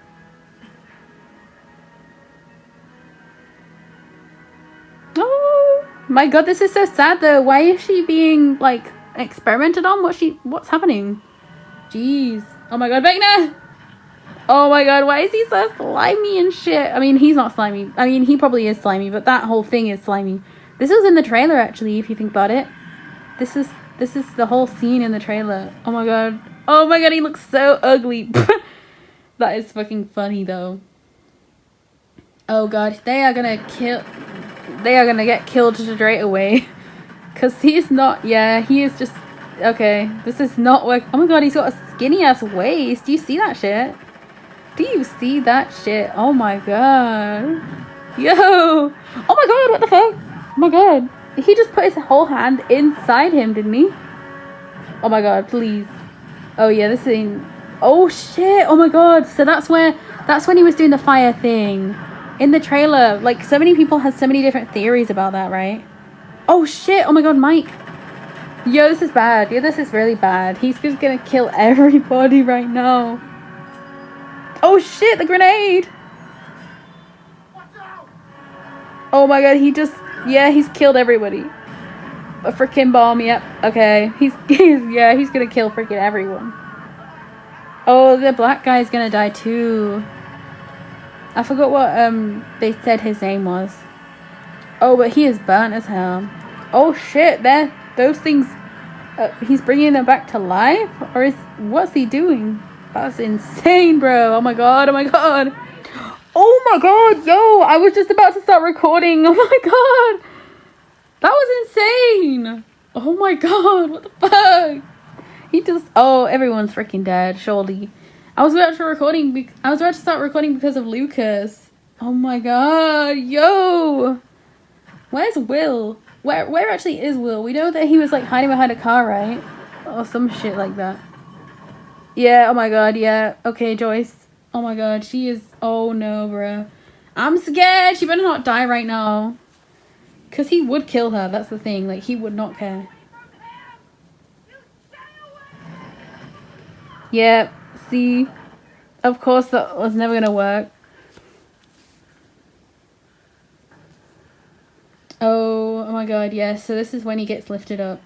Oh my god, this is so sad though. Why is she being like experimented on? What's happening? Jeez. Oh my god, Vecna! Oh my god, why is he so slimy and shit? I mean, he's not slimy. I mean, he probably is slimy, but that whole thing is slimy. This was in the trailer actually, if you think about it. This is the whole scene in the trailer. Oh my god. Oh my god, he looks so ugly. That is fucking funny though. Oh god, they are gonna get killed straight away. Cause he's not, yeah, he is just, okay, this is not work. Oh my god, he's got a skinny ass waist. Do you see that shit? Do you see that shit? Oh my god. Yo! Oh my god, what the fuck? Oh my god. He just put his whole hand inside him, didn't he? Oh my god, please. Oh yeah, this thing. Oh shit, oh my god. So that's when he was doing the fire thing. In the trailer. Like, so many people had so many different theories about that, right? Oh shit, oh my god, Mike. Yo, this is bad. Yo, this is really bad. He's just gonna kill everybody right now. Oh shit, the grenade! Oh my god, he's killed everybody. A freaking bomb, yep. Okay, he's gonna kill freaking everyone. Oh, the black guy's gonna die too. I forgot what they said his name was. Oh, but he is burnt as hell. Oh shit, those things. He's bringing them back to life, or what's he doing? That's insane, bro. Oh my god, oh my god. Oh my god, yo, I was just about to start recording. Oh my god. That was insane. Oh my god, what the fuck? Everyone's freaking dead, surely. I was about to start recording because of Lucas. Oh my god, yo. Where's Will? Where actually is Will? We know that he was like hiding behind a car, right? Or some shit like that. Yeah, oh my god, yeah. Okay, Joyce. Oh my god, she is... Oh no, bruh. I'm scared. She better not die right now. Because he would kill her, that's the thing. Like, he would not care. Yeah, see? Of course that was never gonna work. Oh my god, yeah. So this is when he gets lifted up.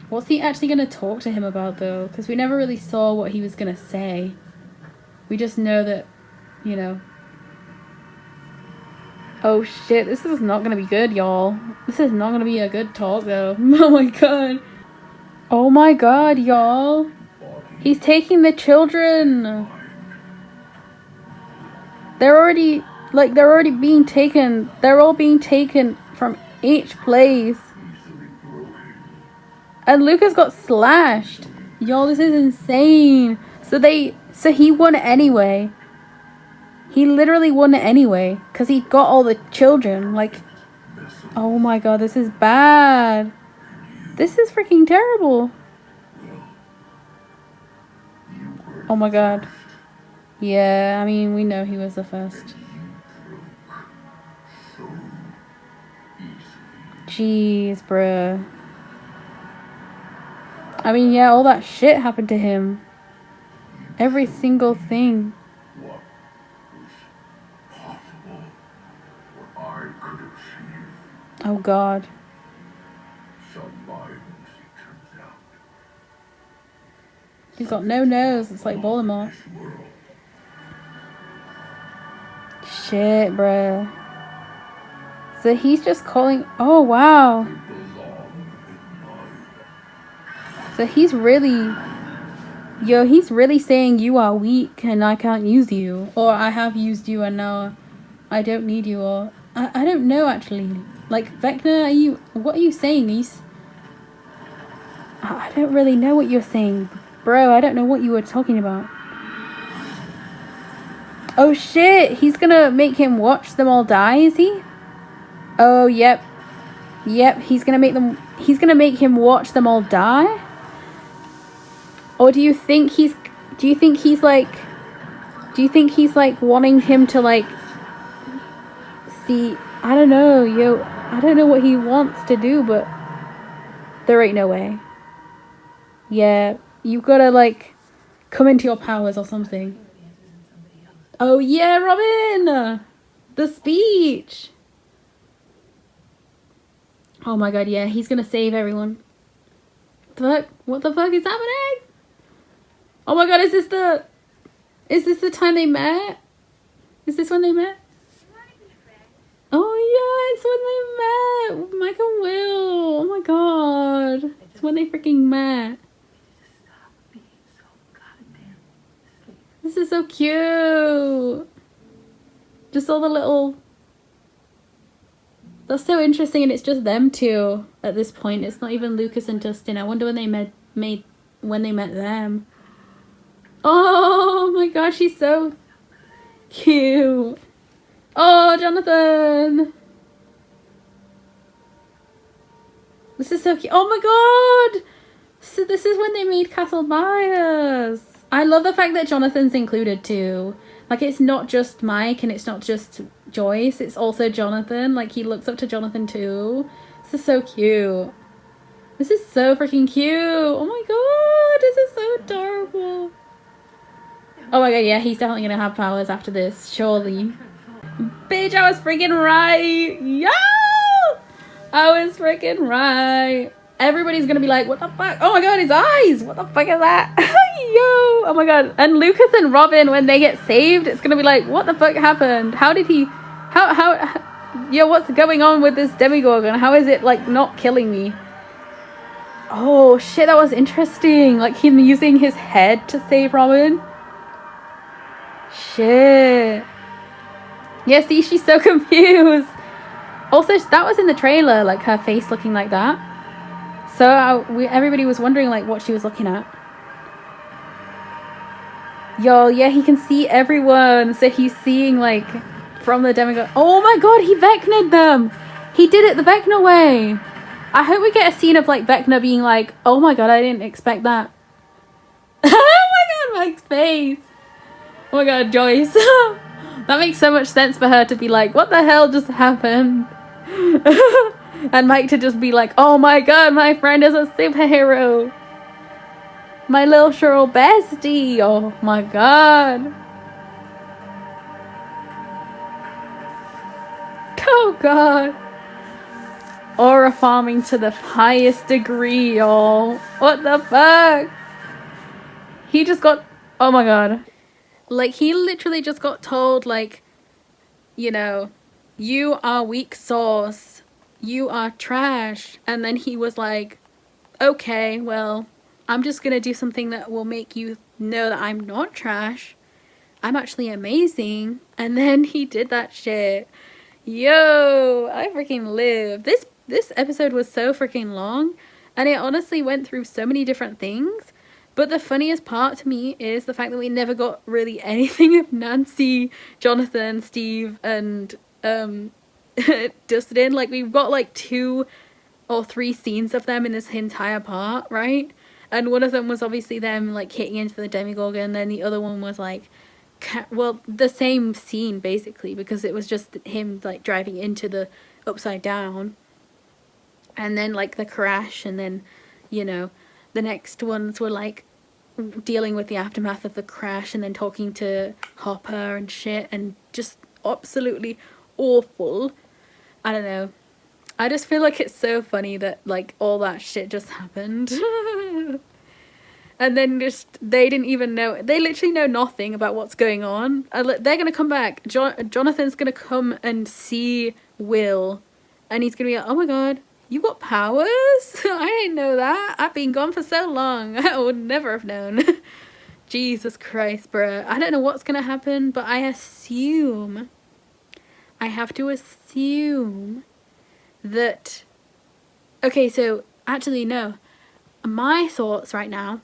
What's he actually going to talk to him about, though? Because we never really saw what he was going to say. We just know that, you know. Oh, shit. This is not going to be good, y'all. This is not going to be a good talk, though. Oh, my God. Oh, my God, y'all. He's taking the children. They're already being taken. They're all being taken from each place. And Lucas got slashed. Y'all, this is insane. So he won anyway. He literally won it anyway. Because he got all the children. Like, oh my god, this is bad. This is freaking terrible. Oh my god. Yeah, I mean, we know he was the first. Jeez, bruh. I mean, yeah, all that shit happened to him. Every single thing. Oh god. He's got no nose. It's like Voldemort. Shit, bruh. So he's just calling... Oh, wow. So he's really... Yo, he's really saying you are weak and I can't use you. Or I have used you and now I don't need you. Or I don't know actually. Like, Vecna, what are you saying? I don't really know what you're saying. Bro, I don't know what you were talking about. Oh shit, he's gonna make him watch them all die, is he? Oh, yep. Yep, he's gonna make him watch them all die? Or do you think he's like wanting him to like see, I don't know, yo, I don't know what he wants to do, but there ain't no way. Yeah, you've gotta like come into your powers or something. Oh yeah, Robin! The speech! Oh my god, yeah, he's gonna save everyone. What the fuck is happening? Oh my god, is this the time they met? Is this when they met? Oh yeah, it's when they met! Mike and Will! Oh my god. It's when they freaking met. This is so cute! Just all the little... That's so interesting, and it's just them two at this point. It's not even Lucas and Dustin. I wonder when they met them. Oh my gosh, she's so cute. Oh, Jonathan. This is so cute. Oh my god. So this is when they made Castle Bias. I love the fact that Jonathan's included too. Like, it's not just Mike and it's not just Joyce. It's also Jonathan. Like, he looks up to Jonathan too. This is so cute. This is so freaking cute. Oh my god. This is so adorable. Oh my god, yeah, he's definitely gonna have powers after this, surely. Bitch, I was freaking right! Yo! I was freaking right. Everybody's gonna be like, what the fuck? Oh my god, his eyes! What the fuck is that? Yo! Oh my god. And Lucas and Robin, when they get saved, it's gonna be like, what the fuck happened? How did he... Yo, what's going on with this Demogorgon? How is it, like, not killing me? Oh, shit, that was interesting. Like, him using his head to save Robin. Shit. Yeah, see, she's so confused. Also, that was in the trailer, like her face looking like that. So everybody was wondering like what she was looking at. Yo, yeah, he can see everyone. So he's seeing like from the Demogorgon. Oh my god, he Vecna'd them. He did it the Vecna way. I hope we get a scene of like Vecna being like, oh my god, I didn't expect that. Oh my god, Mike's face. Oh my god, Joyce. That makes so much sense for her to be like, what the hell just happened? And Mike to just be like, oh my god, my friend is a superhero. My little Cheryl bestie. Oh my god. Oh god. Aura farming to the highest degree, y'all. What the fuck? He just got... Oh my god. Like, he literally just got told, like, you know, you are weak sauce. You are trash. And then he was like, okay, well, I'm just gonna do something that will make you know that I'm not trash. I'm actually amazing. And then he did that shit. Yo, I freaking live. This episode was so freaking long. And it honestly went through so many different things. But the funniest part to me is the fact that we never got really anything of Nancy, Jonathan, Steve, and Dustin. Like, we've got like 2 or 3 scenes of them in this entire part, right? And one of them was obviously them like hitting into the Demogorgon, and then the other one was like, well, the same scene basically, because it was just him like driving into the Upside Down, and then like the crash, and then, you know, the next ones were like dealing with the aftermath of the crash and then talking to Hopper and shit, and just absolutely awful. I don't know. I just feel like it's so funny that like all that shit just happened. And then just they didn't even know. They literally know nothing about what's going on. They're gonna come back. Jonathan's gonna come and see Will, and he's gonna be like, oh my god, you got powers? I didn't know that. I've been gone for so long. I would never have known. Jesus Christ, bruh. I don't know what's gonna happen, but I have to assume that... Okay, so actually no. My thoughts right now,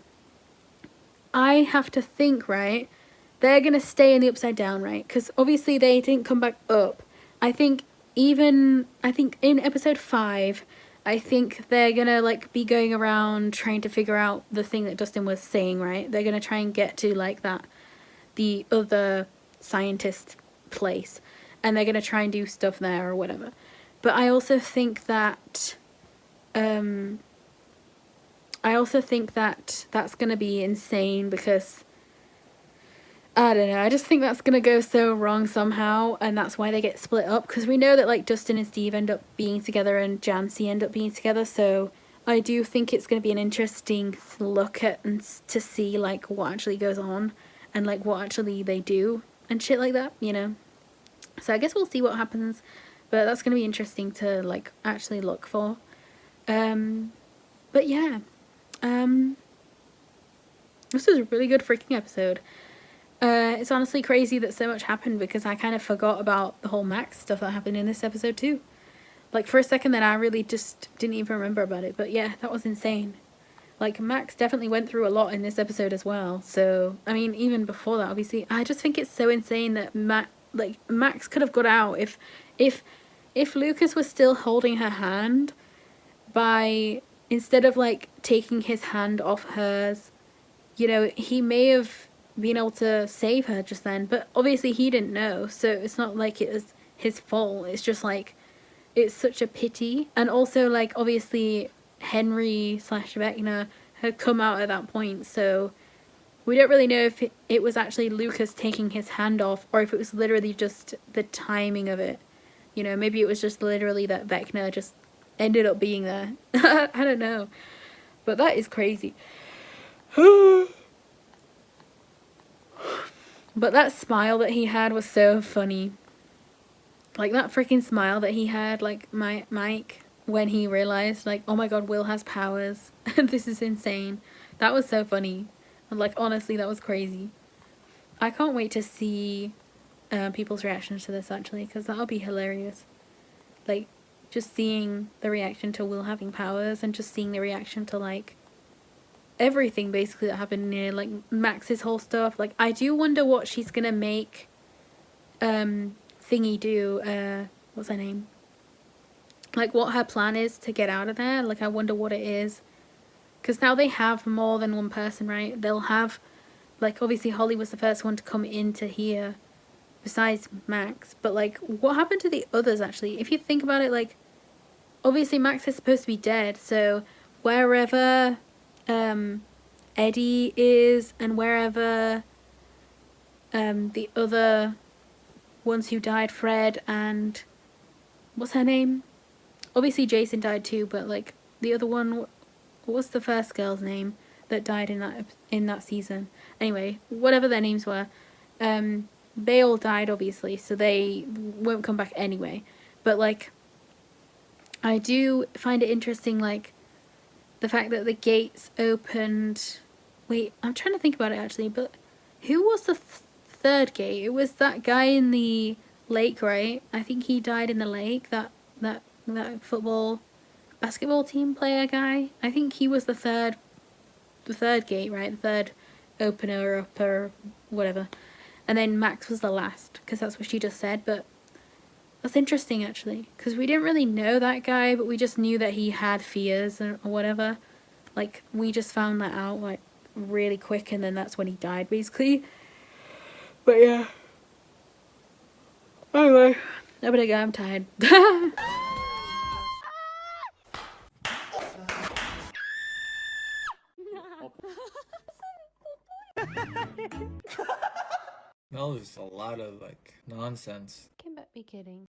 I have to think, right? They're gonna stay in the Upside Down, right? Because obviously they didn't come back up. I think in episode 5, I think they're gonna like be going around trying to figure out the thing that Dustin was saying, right? They're gonna try and get to like the other scientist place, and they're gonna try and do stuff there or whatever. But I also think that that's gonna be insane because I don't know, I just think that's gonna go so wrong somehow, and that's why they get split up, because we know that like Dustin and Steve end up being together and Jancy end up being together, so I do think it's gonna be an interesting look at and to see like what actually goes on and like what actually they do and shit like that, you know. So I guess we'll see what happens, but that's gonna be interesting to like actually look for. But yeah, this was a really good freaking episode. It's honestly crazy that so much happened because I kind of forgot about the whole Max stuff that happened in this episode too. Like for a second then I really just didn't even remember about it, but yeah, that was insane. Like Max definitely went through a lot in this episode as well, so I mean even before that obviously, I just think it's so insane that Max could have got out if Lucas was still holding her hand by, instead of like taking his hand off hers, you know, he may have been able to save her just then, but obviously he didn't know, so it's not like it was his fault. It's just like, it's such a pity. And also like obviously Henry / Vecna had come out at that point, so we don't really know if it was actually Lucas taking his hand off or if it was literally just the timing of it, you know. Maybe it was just literally that Vecna just ended up being there. I don't know, but that is crazy. But that smile that he had was so funny. Like that freaking smile that he had, like Mike, when he realized like, oh my god, Will has powers. This is insane. That was so funny. And like honestly, that was crazy. I can't wait to see people's reactions to this actually, because that'll be hilarious. Like just seeing the reaction to Will having powers and just seeing the reaction to like everything basically that happened near like Max's whole stuff. Like I do wonder what she's gonna make Thingy do, what's her name, like what her plan is to get out of there. Like I wonder what it is, because now they have more than one person, right? They'll have like, obviously Holly was the first one to come into here besides Max, but like what happened to the others actually? If you think about it, like obviously Max is supposed to be dead, so wherever Eddie is and wherever the other ones who died, Fred and what's her name, obviously Jason died too, but like the other one, what's the first girl's name that died in that season? Anyway, whatever their names were, they all died obviously, so they won't come back anyway. But like I do find it interesting, like the fact that the gates opened. Wait, I'm trying to think about it actually, but who was the third gate? It was that guy in the lake, right? I think he died in the lake, that basketball team player guy. I think he was the third gate, right? The third opener, upper, whatever. And then Max was the last, because that's what she just said. But that's interesting actually, because we didn't really know that guy, but we just knew that he had fears or whatever. Like we just found that out like really quick, and then that's when he died basically. But yeah, anyway, I better go, I'm tired. That was a lot of like nonsense. Can't be kidding.